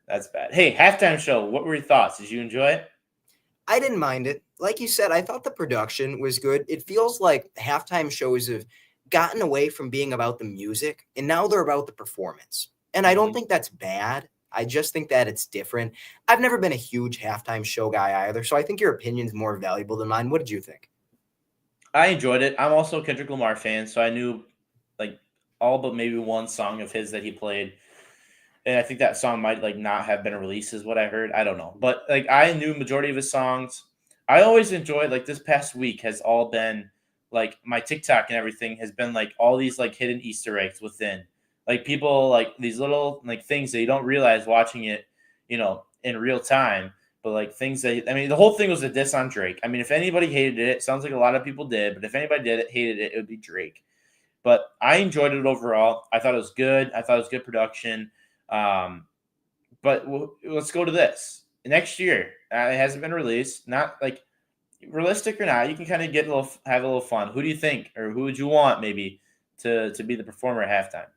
That's bad. Hey, halftime show. What were your thoughts? Did you enjoy it? I didn't mind it. Like you said, I thought the production was good. It feels like halftime shows have gotten away from being about the music, and now they're about the performance. And I don't think that's bad. I just think that it's different. I've never been a huge halftime show guy either, so I think your opinion's more valuable than mine. What did you think? I enjoyed it. I'm also a Kendrick Lamar fan, so I knew like all but maybe one song of his that he played. And I think that song might like not have been released is what I heard. I don't know. But like I knew majority of his songs. I always enjoyed like this past week has all been like my TikTok and everything has been like all these like hidden Easter eggs within. Like people like these little like things that you don't realize watching it. in real time. But like things that the whole thing was a diss on Drake. I mean, if anybody hated it, sounds like a lot of people did. But if anybody hated it, it would be Drake. But I enjoyed it overall. I thought it was good. I thought it was good production. But let's go to this next year. It hasn't been released. Not like realistic or not, you can kind of have a little fun. Who do you think, or who would you want maybe to be the performer at halftime?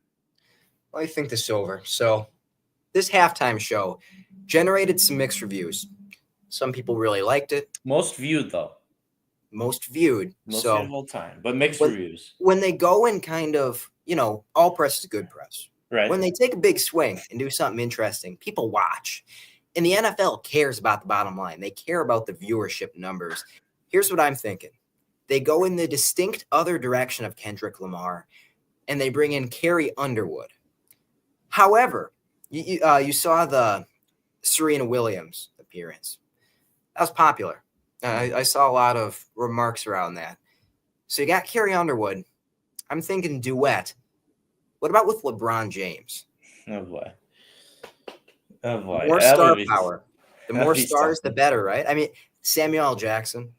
Well, I think the Silver. So this halftime show generated some mixed reviews. Some people really liked it. Most viewed though. Most viewed. Most so viewed of all time, but mixed reviews. When they go and kind of, all press is good press. Right. When they take a big swing and do something interesting, people watch. And the NFL cares about the bottom line. They care about the viewership numbers. Here's what I'm thinking. They go in the distinct other direction of Kendrick Lamar, and they bring in Carrie Underwood. However, you saw the Serena Williams appearance. That was popular. I saw a lot of remarks around that. So you got Carrie Underwood. I'm thinking duet. What about with LeBron James? Oh boy. Oh boy. More star power. The more stars, the better, right? I mean, Samuel L. Jackson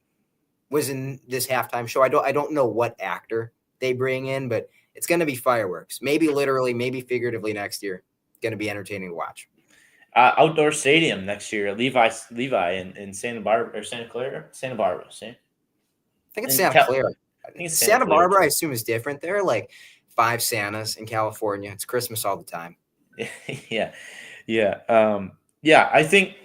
was in this halftime show. I don't know what actor they bring in, but it's going to be fireworks. Maybe literally, maybe figuratively next year. Going to be entertaining to watch. Outdoor stadium next year. Levi in Santa Barbara or Santa Clara? Santa Barbara, see? I think it's Santa Clara. I think it's Santa Barbara, I assume, is different. There are like 5 Santas in California. It's Christmas all the time. Yeah. I think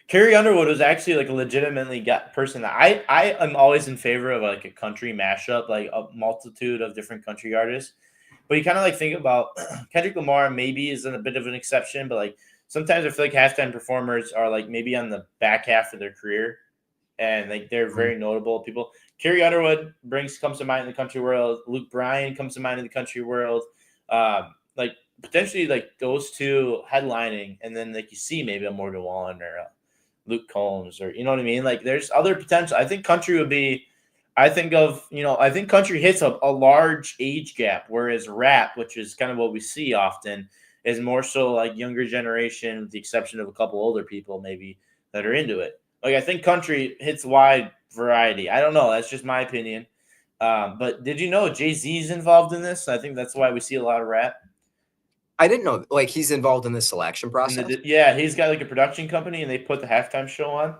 Carrie Underwood was actually like a legitimately person that I am always in favor of like a country mashup, like a multitude of different country artists. But you kind of like think about Kendrick Lamar maybe is a bit of an exception, but like sometimes I feel like halftime performers are like maybe on the back half of their career and like they're very notable people. Carrie Underwood comes to mind in the country world. Luke Bryan comes to mind in the country world. Like potentially like those two headlining, and then like you see maybe a Morgan Wallen or Luke Combs, or you know what I mean? Like there's other potential. I think country would be. I think country hits a large age gap, whereas rap, which is kind of what we see often, is more so like younger generation, with the exception of a couple older people maybe that are into it. Like I think country hits wide variety. I don't know. That's just my opinion. But did you know Jay-Z's involved in this? I think that's why we see a lot of rap. I didn't know, like, he's involved in the selection process. He's got like a production company, and they put the halftime show on,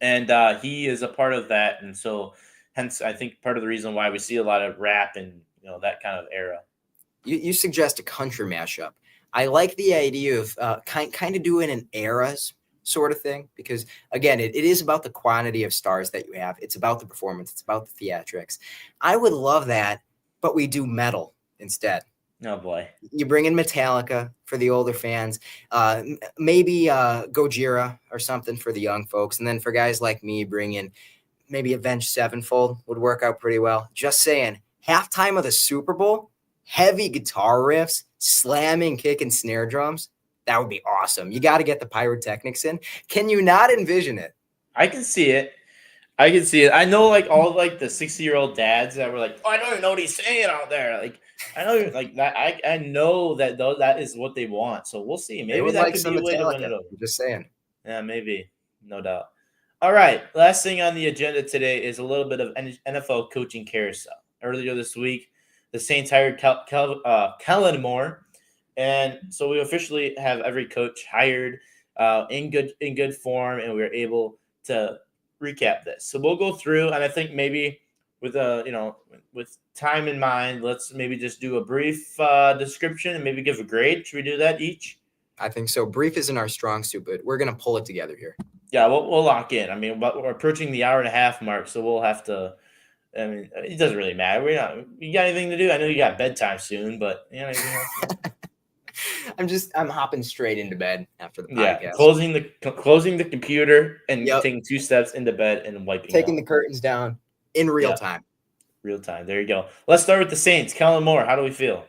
and he is a part of that, and so hence I think part of the reason why we see a lot of rap and that kind of era. You suggest a country mashup. I like the idea of kind of doing an eras sort of thing, because again, it is about the quantity of stars that you have. It's about the performance. It's about the theatrics. I would love that, but we do metal instead. Oh boy! You bring in Metallica for the older fans, maybe Gojira or something for the young folks, and then for guys like me, bring in maybe Avenged Sevenfold would work out pretty well. Just saying, halftime of the Super Bowl, heavy guitar riffs, slamming kick and snare drums. That would be awesome. You got to get the pyrotechnics in. Can you not envision it? I can see it. I know like all like the 60-year-old dads that were like, oh, I don't even know what he's saying out there. Like, I know like that. I know that though that is what they want. So we'll see. Maybe that could be a way to win it over. I'm just saying. Yeah, maybe. No doubt. All right. Last thing on the agenda today is a little bit of NFL coaching carousel. Earlier this week, the Saints hired Kellen Moore, and so we officially have every coach hired in good form, and we were able to recap this. So we'll go through, and I think maybe with with time in mind, let's maybe just do a brief description and maybe give a grade. Should we do that each? I think so. Brief isn't our strong suit, but we're gonna pull it together here. Yeah, we'll lock in. I mean, but we're approaching the hour and a half mark, so we'll have to. I mean, it doesn't really matter. You got anything to do? I know you got bedtime soon, but you know anything else? I'm hopping straight into bed after the podcast. Yeah, closing the computer and taking 2 steps into bed and taking the curtains down in real time. Real time. There you go. Let's start with the Saints. Kellen Moore, how do we feel?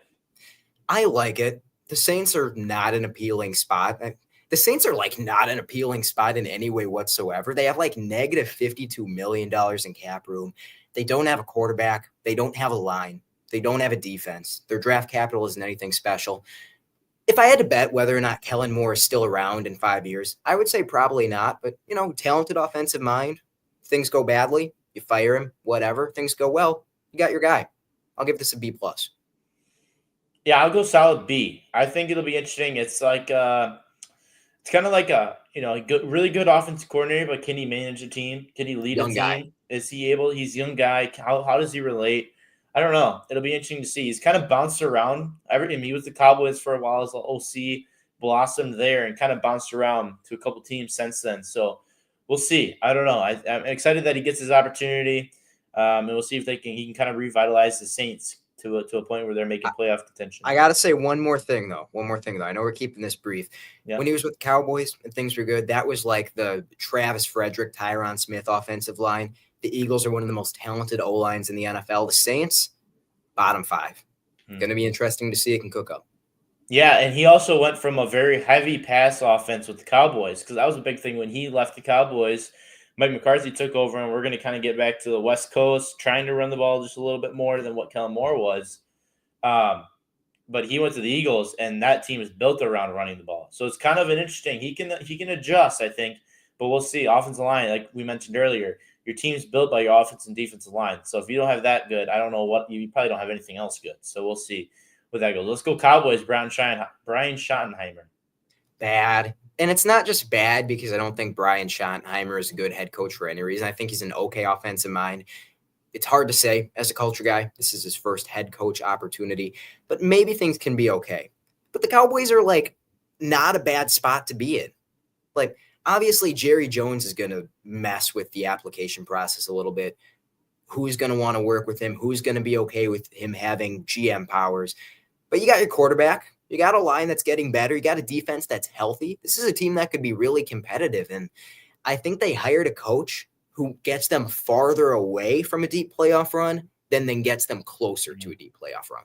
I like it. The Saints are not an appealing spot. The Saints are like not an appealing spot in any way whatsoever. They have like negative $52 million in cap room. They don't have a quarterback. They don't have a line. They don't have a defense. Their draft capital isn't anything special. If I had to bet whether or not Kellen Moore is still around in 5 years, I would say probably not. But, talented offensive mind. Things go badly, you fire him, whatever. Things go well, you got your guy. I'll give this a B+. Yeah, I'll go solid B. I think it'll be interesting. It's like it's kind of like a good, really good offensive coordinator, but can he manage a team? Can he lead a Young guy. team? Is he able? He's a young guy. How does he relate? I don't know. It'll be interesting to see. He's kind of bounced around. He was the Cowboys for a while as an OC, blossomed there, and kind of bounced around to a couple teams since then. So we'll see. I don't know. I'm excited that he gets his opportunity, and we'll see if he can kind of revitalize the Saints to a point where they're making playoff contention. I got to say one more thing, though. I know we're keeping this brief. Yeah. When he was with the Cowboys and things were good, that was like the Travis Frederick, Tyron Smith offensive line. The Eagles are one of the most talented O-lines in the NFL. The Saints, bottom 5. Going to be interesting to see it can cook up. Yeah, and he also went from a very heavy pass offense with the Cowboys, because that was a big thing when he left the Cowboys. Mike McCarthy took over, and we're going to kind of get back to the West Coast, trying to run the ball just a little bit more than what Kellen Moore was. But he went to the Eagles, and that team is built around running the ball. So it's kind of an interesting. He can adjust, I think, but we'll see. Offensive line, like we mentioned earlier, your team's built by your offense and defensive line. So if you don't have that good, I don't know what you probably don't have anything else good. So we'll see where that goes. Let's go Cowboys. Brian Schottenheimer. Bad. And it's not just bad because I don't think Brian Schottenheimer is a good head coach for any reason. I think he's an okay offensive mind. It's hard to say as a culture guy. This is his first head coach opportunity, but maybe things can be okay. But the Cowboys are like not a bad spot to be in. Like, obviously, Jerry Jones is going to mess with the application process a little bit. Who's going to want to work with him? Who's going to be okay with him having GM powers? But you got your quarterback. You got a line that's getting better. You got a defense that's healthy. This is a team that could be really competitive. And I think they hired a coach who gets them farther away from a deep playoff run than gets them closer to a deep playoff run.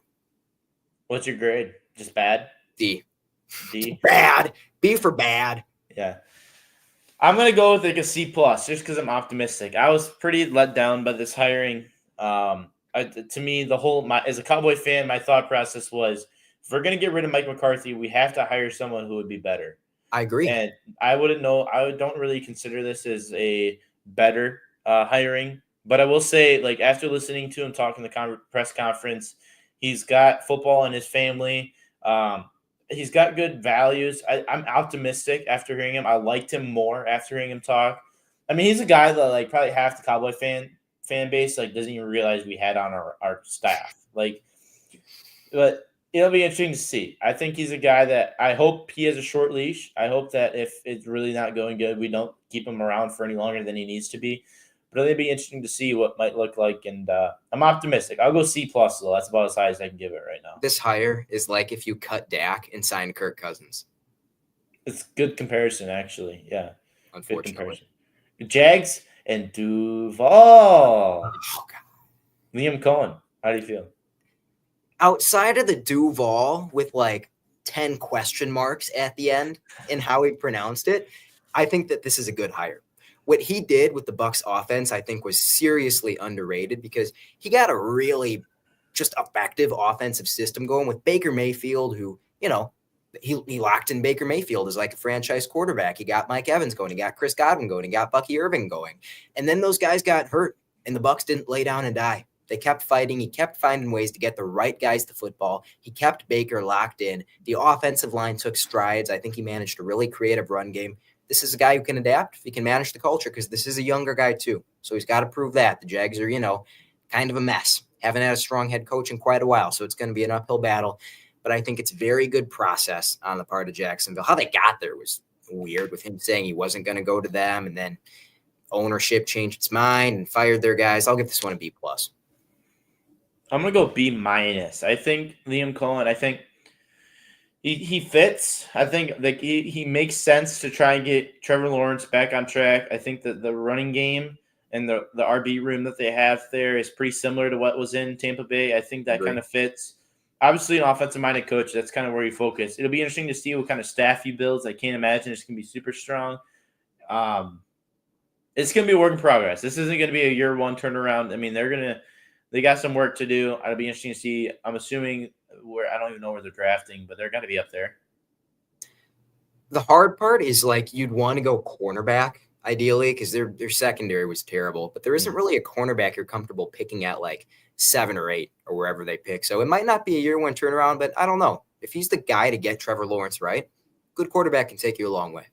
What's your grade? Just bad? D. Bad. B for bad. Yeah. I'm going to go with like a C+, just because I'm optimistic. I was pretty let down by this hiring. To me, as a Cowboy fan, my thought process was, if we're going to get rid of Mike McCarthy, we have to hire someone who would be better. I agree. And I don't really consider this as a better hiring. But I will say, like, after listening to him talk in the press conference, he's got football in his family. He's got good values. I'm optimistic after hearing him. I liked him more after hearing him talk. I mean, he's a guy that, like, probably half the Cowboy fan base, like, doesn't even realize we had on our staff. Like, but it'll be interesting to see. I think he's a guy that I hope he has a short leash. I hope that if it's really not going good, we don't keep him around for any longer than he needs to be. But it'll be interesting to see what might look like. And I'm optimistic. I'll go C+, though. That's about as high as I can give it right now. This hire is like if you cut Dak and signed Kirk Cousins. It's good comparison, actually. Yeah. Unfortunately. Good comparison. Jags and Duval. Oh, God. Liam Cohen. How do you feel? Outside of the Duval with like 10 question marks at the end in how he pronounced it, I think that this is a good hire. What he did with the Bucs offense, I think, was seriously underrated because he got a really just effective offensive system going with Baker Mayfield, who, he locked in Baker Mayfield as like a franchise quarterback. He got Mike Evans going. He got Chris Godwin going. He got Bucky Irving going. And then those guys got hurt, and the Bucs didn't lay down and die. They kept fighting. He kept finding ways to get the right guys to football. He kept Baker locked in. The offensive line took strides. I think he managed a really creative run game. This is a guy who can adapt. He can manage the culture because this is a younger guy too. So he's got to prove that. The Jags are, kind of a mess. Haven't had a strong head coach in quite a while. So it's going to be an uphill battle. But I think it's very good process on the part of Jacksonville. How they got there was weird with him saying he wasn't going to go to them. And then ownership changed its mind and fired their guys. I'll give this one a B+. I'm going to go B-. I think Liam Cohen, he fits. I think like he makes sense to try and get Trevor Lawrence back on track. I think that the running game and the RB room that they have there is pretty similar to what was in Tampa Bay. I think that kind of fits. Obviously, an offensive-minded coach, that's kind of where you focus. It'll be interesting to see what kind of staff he builds. I can't imagine it's going to be super strong. It's going to be a work in progress. This isn't going to be a year one turnaround. I mean, they got some work to do. It'll be interesting to see. I'm assuming I don't even know where they're drafting, but they're going to be up there. The hard part is like you'd want to go cornerback ideally because their secondary was terrible, but there isn't really a cornerback you're comfortable picking at like 7 or 8 or wherever they pick. So it might not be a year one turnaround, but I don't know. If he's the guy to get Trevor Lawrence right, good quarterback can take you a long way.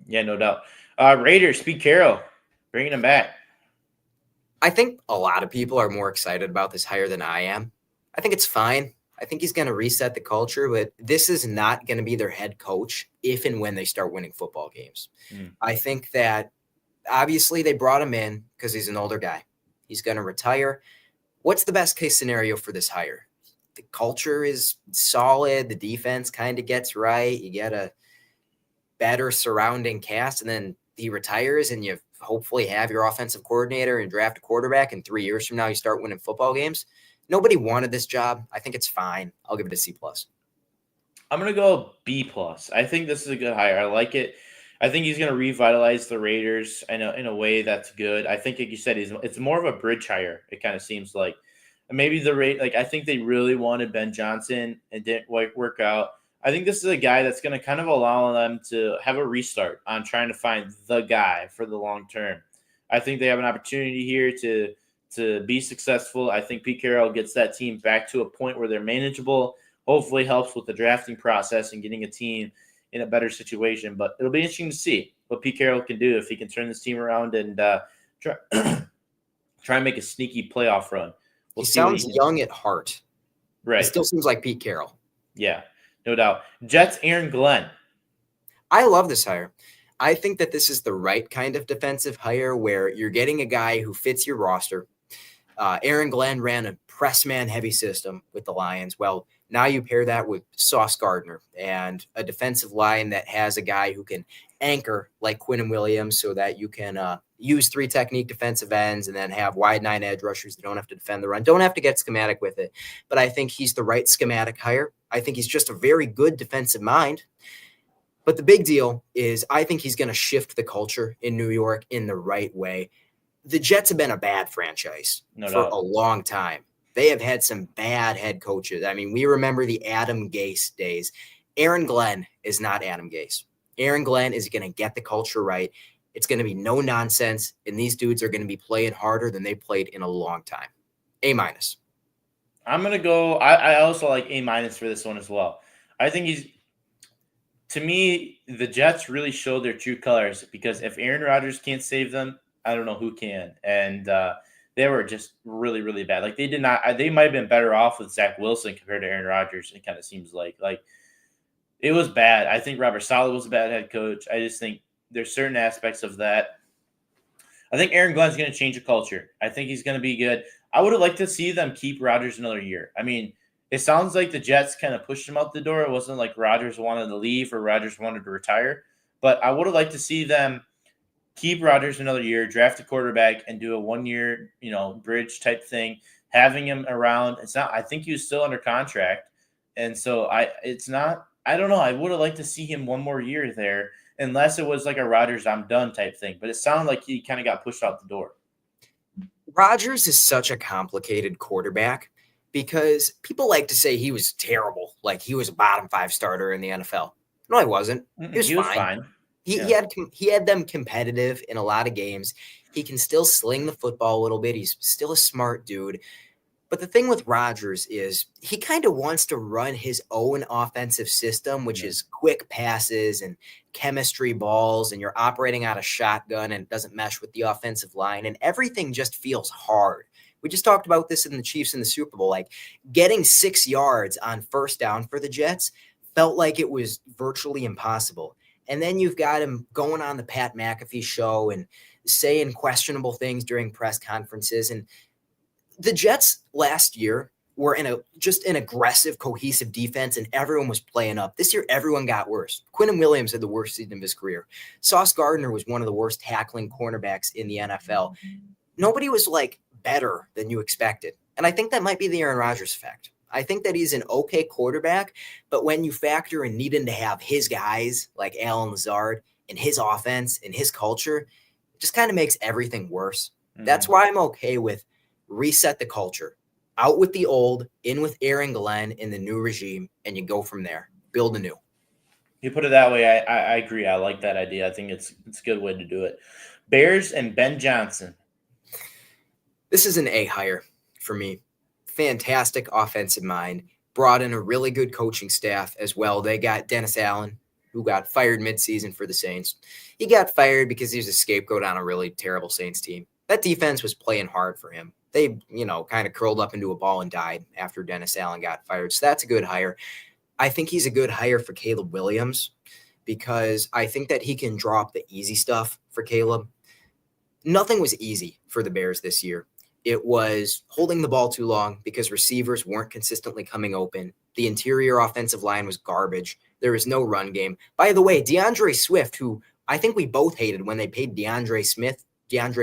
Yeah, no doubt. Raiders, Pete Carroll, bringing him back. I think a lot of people are more excited about this hire than I am. I think it's fine. I think he's going to reset the culture, but this is not going to be their head coach if and when they start winning football games. I think that obviously they brought him in because he's an older guy. He's going to retire. What's the best case scenario for this hire? The culture is solid. The defense kind of gets right. You get a better surrounding cast, and then he retires and you hopefully have your offensive coordinator and draft a quarterback. And 3 years from now, you start winning football games. Nobody wanted this job. I think it's fine. I'll give it a C+. I'm going to go B+. I think this is a good hire. I like it. I think he's going to revitalize the Raiders in a way that's good. I think, like you said, it's more of a bridge hire. It kind of seems like maybe I think they really wanted Ben Johnson and didn't work out. I think this is a guy that's going to kind of allow them to have a restart on trying to find the guy for the long term. I think they have an opportunity here to be successful. I think Pete Carroll gets that team back to a point where they're manageable, hopefully helps with the drafting process and getting a team in a better situation. But it'll be interesting to see what Pete Carroll can do if he can turn this team around and try and make a sneaky playoff run. He sounds young at heart. Right. He still seems like Pete Carroll. Yeah, no doubt. Jets, Aaron Glenn. I love this hire. I think that this is the right kind of defensive hire where you're getting a guy who fits your roster. Aaron Glenn ran a press man heavy system with the Lions. Well, now you pair that with Sauce Gardner and a defensive line that has a guy who can anchor like Quinnen Williams so that you can use 3 technique defensive ends and then have wide 9 edge rushers that don't have to defend the run. Don't have to get schematic with it, but I think he's the right schematic hire. I think he's just a very good defensive mind. But the big deal is I think he's going to shift the culture in New York in the right way. The Jets have been a bad franchise for a long time. They have had some bad head coaches. I mean, we remember the Adam Gase days. Aaron Glenn is not Adam Gase. Aaron Glenn is going to get the culture right. It's going to be no nonsense, and these dudes are going to be playing harder than they played in a long time. A-. I'm going to go – I also like A- for this one as well. I think to me, the Jets really showed their true colors because if Aaron Rodgers can't save them, I don't know who can. And they were just really, really bad. Like they might have been better off with Zach Wilson compared to Aaron Rodgers. It kind of seems like it was bad. I think Robert Saleh was a bad head coach. I just think there's certain aspects of that. I think Aaron Glenn's going to change the culture. I think he's going to be good. I would have liked to see them keep Rodgers another year. I mean, it sounds like the Jets kind of pushed him out the door. It wasn't like Rodgers wanted to leave or Rodgers wanted to retire. But I would have liked to see them keep Rodgers another year, draft a quarterback, and do a 1-year, bridge type thing. Having him around, it's not. I think he was still under contract, and so it's not. I don't know. I would have liked to see him one more year there, unless it was like a Rodgers I'm done type thing. But it sounded like he kind of got pushed out the door. Rodgers is such a complicated quarterback because people like to say he was terrible, like he was a bottom 5 starter in the NFL. No, he wasn't. He was fine. He had them competitive in a lot of games. He can still sling the football a little bit. He's still a smart dude. But the thing with Rodgers is he kind of wants to run his own offensive system, which is quick passes and chemistry balls, and you're operating out of shotgun and it doesn't mesh with the offensive line, and everything just feels hard. We just talked about this in the Chiefs in the Super Bowl. Like getting 6 yards on first down for the Jets felt like it was virtually impossible. And then you've got him going on the Pat McAfee show and saying questionable things during press conferences. And the Jets last year were in an aggressive, cohesive defense, and everyone was playing up. This year, everyone got worse. Quinnen Williams had the worst season of his career. Sauce Gardner was one of the worst tackling cornerbacks in the NFL. Nobody was better than you expected. And I think that might be the Aaron Rodgers effect. I think that he's an okay quarterback, but when you factor in needing to have his guys like Allen Lazard and his offense and his culture, it just kind of makes everything worse. That's why I'm okay with reset the culture. Out with the old, in with Aaron Glenn in the new regime, and you go from there. Build anew. You put it that way, I agree. I like that idea. I think it's a good way to do it. Bears and Ben Johnson. This is an A hire for me. Fantastic offensive mind. Brought in a really good coaching staff as well. They got Dennis Allen, who got fired midseason for the Saints. He got fired because he was a scapegoat on a really terrible Saints team. That defense was playing hard for him. They, kind of curled up into a ball and died after Dennis Allen got fired. So that's a good hire. I think he's a good hire for Caleb Williams because I think that he can drop the easy stuff for Caleb. Nothing was easy for the Bears this year. It was holding the ball too long because receivers weren't consistently coming open. The interior offensive line was garbage. There was no run game. By the way, DeAndre Swift, who I think we both hated when they paid DeAndre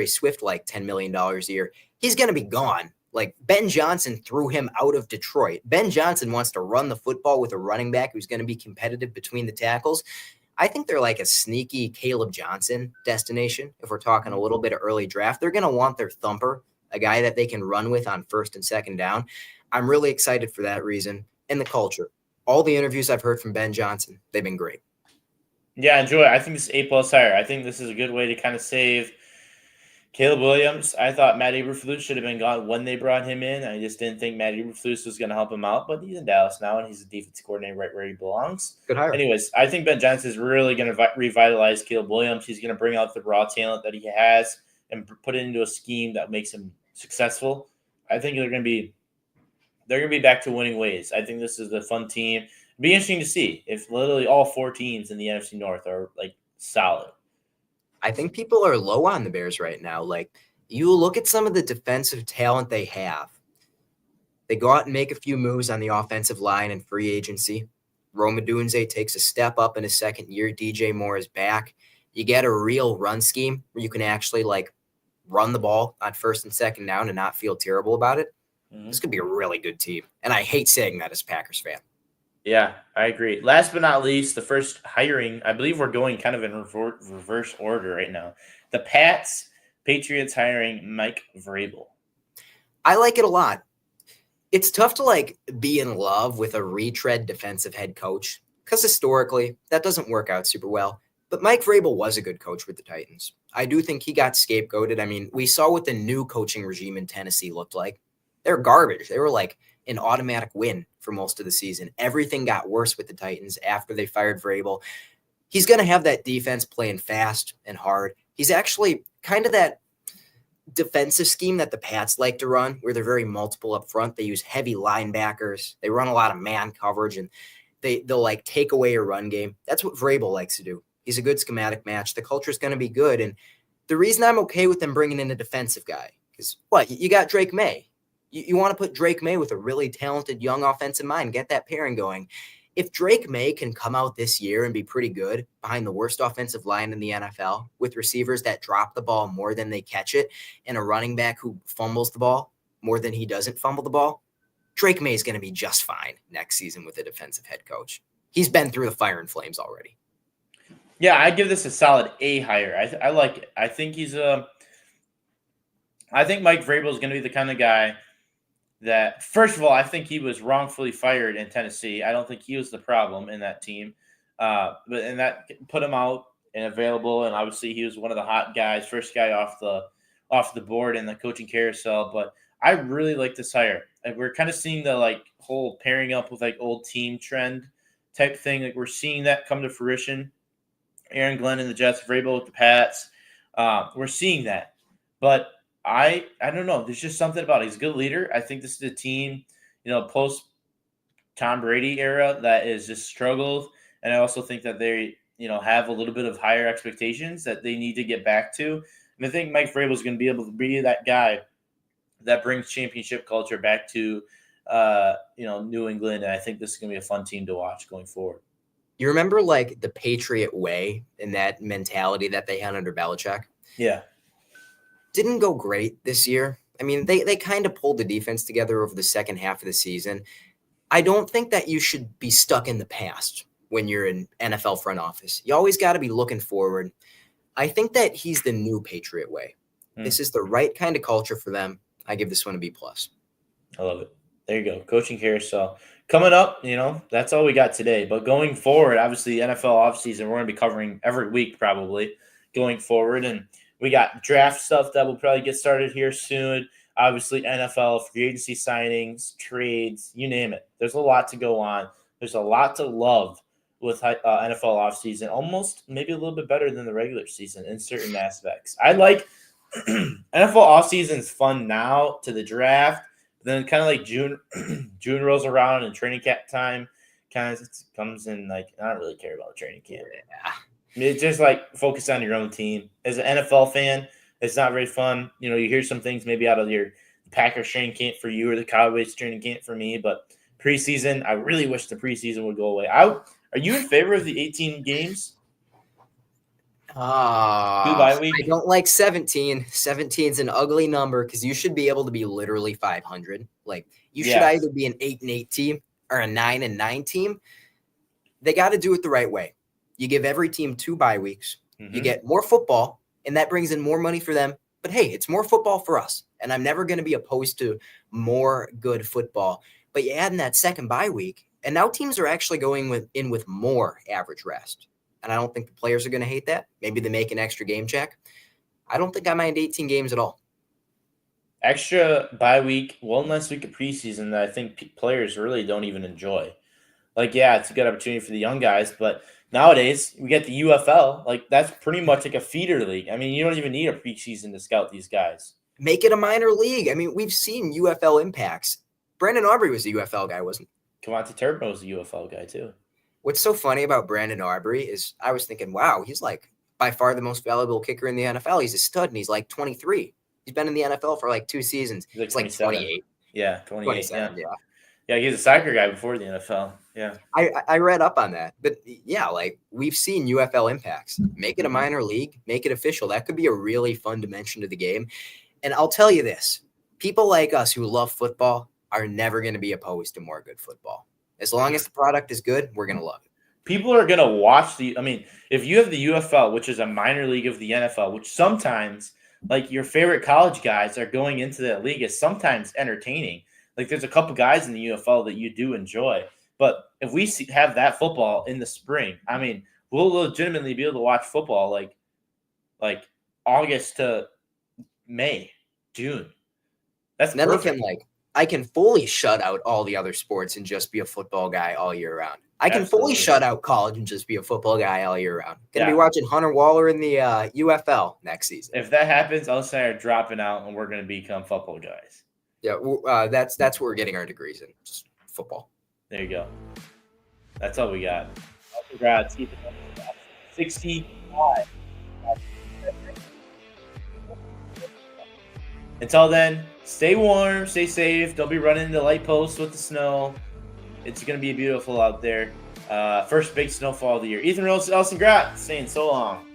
Swift like $10 million a year, he's going to be gone. Like Ben Johnson threw him out of Detroit. Ben Johnson wants to run the football with a running back who's going to be competitive between the tackles. I think they're like a sneaky Caleb Johnson destination. If we're talking a little bit of early draft, they're going to want their thumper, a guy that they can run with on first and second down. I'm really excited for that reason. And the culture. All the interviews I've heard from Ben Johnson, they've been great. Yeah, enjoy it. I think this is A+ hire. I think this is a good way to kind of save Caleb Williams. I thought Matt Eberflus should have been gone when they brought him in. I just didn't think Matt Eberflus was going to help him out, but he's in Dallas now, and he's a defensive coordinator right where he belongs. Good hire. Anyways, I think Ben Johnson is really going to revitalize Caleb Williams. He's going to bring out the raw talent that he has and put it into a scheme that makes him successful. I think they're going to be back to winning ways. I think this is a fun team. It'd be interesting to see if literally all 4 teams in the NFC North are like solid. I think people are low on the Bears right now. Like, you look at some of the defensive talent they have. They go out and make a few moves on the offensive line and free agency. Rome Odunze takes a step up in his second year. DJ Moore is back. You get a real run scheme where you can actually run the ball on first and second down and not feel terrible about it. Mm-hmm. This could be a really good team. And I hate saying that as a Packers fan. Yeah, I agree. Last but not least, the first hiring, I believe we're going kind of in reverse order right now. The Patriots hiring Mike Vrabel. I like it a lot. It's tough to be in love with a retread defensive head coach because historically that doesn't work out super well. But Mike Vrabel was a good coach with the Titans. I do think he got scapegoated. I mean, we saw what the new coaching regime in Tennessee looked like. They're garbage. They were like an automatic win for most of the season. Everything got worse with the Titans after they fired Vrabel. He's going to have that defense playing fast and hard. He's actually kind of that defensive scheme that the Pats like to run, where they're very multiple up front. They use heavy linebackers. They run a lot of man coverage, and they'll take away your run game. That's what Vrabel likes to do. He's a good schematic match. The culture is going to be good. And the reason I'm okay with them bringing in a defensive guy is you got Drake May. You want to put Drake May with a really talented young offensive mind, get that pairing going. If Drake May can come out this year and be pretty good behind the worst offensive line in the NFL with receivers that drop the ball more than they catch it and a running back who fumbles the ball more than he doesn't fumble the ball, Drake May is going to be just fine next season with a defensive head coach. He's been through the fire and flames already. Yeah, I give this a solid A hire. I like it. I think I think Mike Vrabel is going to be the kind of guy that, first of all, I think he was wrongfully fired in Tennessee. I don't think he was the problem in that team. But that put him out and available, and obviously he was one of the hot guys, first guy off the board in the coaching carousel. But I really like this hire. And we're kind of seeing the whole pairing up with old team trend type thing. We're seeing that come to fruition. Aaron Glenn and the Jets, Vrabel with the Pats. We're seeing that. But I don't know. There's just something about it. He's a good leader. I think this is a team, post Tom Brady era that is just struggled. And I also think that they, have a little bit of higher expectations that they need to get back to. And I think Mike Vrabel is going to be able to be that guy that brings championship culture back to, New England. And I think this is going to be a fun team to watch going forward. You remember the Patriot way and that mentality that they had under Belichick? Yeah. Didn't go great this year. I mean, they kind of pulled the defense together over the second half of the season. I don't think that you should be stuck in the past when you're in NFL front office. You always got to be looking forward. I think that he's the new Patriot way. This is the right kind of culture for them. I give this one a B+. I love it. There you go. Coaching carousel. coming up, that's all we got today. But going forward, obviously, NFL offseason, we're going to be covering every week probably going forward. And we got draft stuff that will probably get started here soon. Obviously, NFL, free agency signings, trades, you name it. There's a lot to go on. There's a lot to love with NFL offseason, almost maybe a little bit better than the regular season in certain aspects. I like NFL offseason is fun now to the draft. Then kind of like June rolls around and training camp time kind of comes in. Like, I don't really care about training camp. Yeah. It's just like focus on your own team. As an NFL fan, it's not very fun. You hear some things maybe out of your Packers training camp for you or the Cowboys training camp for me, but preseason, I really wish the preseason would go away. Are you in favor of the 18 games? 2 bye week? I don't like 17. 17 is an ugly number because you should be able to be literally 500. Like, you should either be an 8-8 team or a 9-9 team. They got to do it the right way. You give every team 2 bye weeks. Mm-hmm. You get more football, and that brings in more money for them. But hey, it's more football for us, and I'm never going to be opposed to more good football. But you add in that second bye week, and now teams are actually going with more average rest. And I don't think the players are going to hate that. Maybe they make an extra game check. I don't think I mind 18 games at all. Extra bye week, one less week of preseason that I think players really don't even enjoy. Like, yeah, it's a good opportunity for the young guys, but nowadays we get the UFL. Like, that's pretty much like a feeder league. I mean, you don't even need a preseason to scout these guys. Make it a minor league. I mean, we've seen UFL impacts. Brandon Aubrey was a UFL guy, wasn't he? Kavonte Turpin was a UFL guy, too. What's so funny about Brandon Aubrey is I was thinking, wow, he's like by far the most valuable kicker in the NFL. He's a stud, and he's like 23. He's been in the NFL for like 2 seasons. He's like 28. Yeah, 28. Yeah, he's a soccer guy before the NFL. Yeah. I read up on that. But, yeah, like we've seen UFL impacts. Make it a minor league. Make it official. That could be a really fun dimension to the game. And I'll tell you this. People like us who love football are never going to be opposed to more good football. As long as the product is good, we're going to love it. People are going to watch if you have the UFL, which is a minor league of the NFL, which sometimes, like, your favorite college guys are going into that league, is sometimes entertaining. Like, there's a couple guys in the UFL that you do enjoy. But if we have that football in the spring, I mean, we'll legitimately be able to watch football like August to May, June. That's and then perfect. I can fully shut out all the other sports and just be a football guy all year round. I can fully shut out college and just be a football guy all year round. Gonna be watching Hunter Waller in the UFL next season. If that happens, Elsen are dropping out and we're going to become football guys. Yeah, that's what we're getting our degrees in, just football. There you go. That's all we got. Congrats, Ethan. 65. Until then, stay warm, stay safe. Don't be running into light posts with the snow. It's going to be beautiful out there. First big snowfall of the year. Ethan and Elsen, saying so long.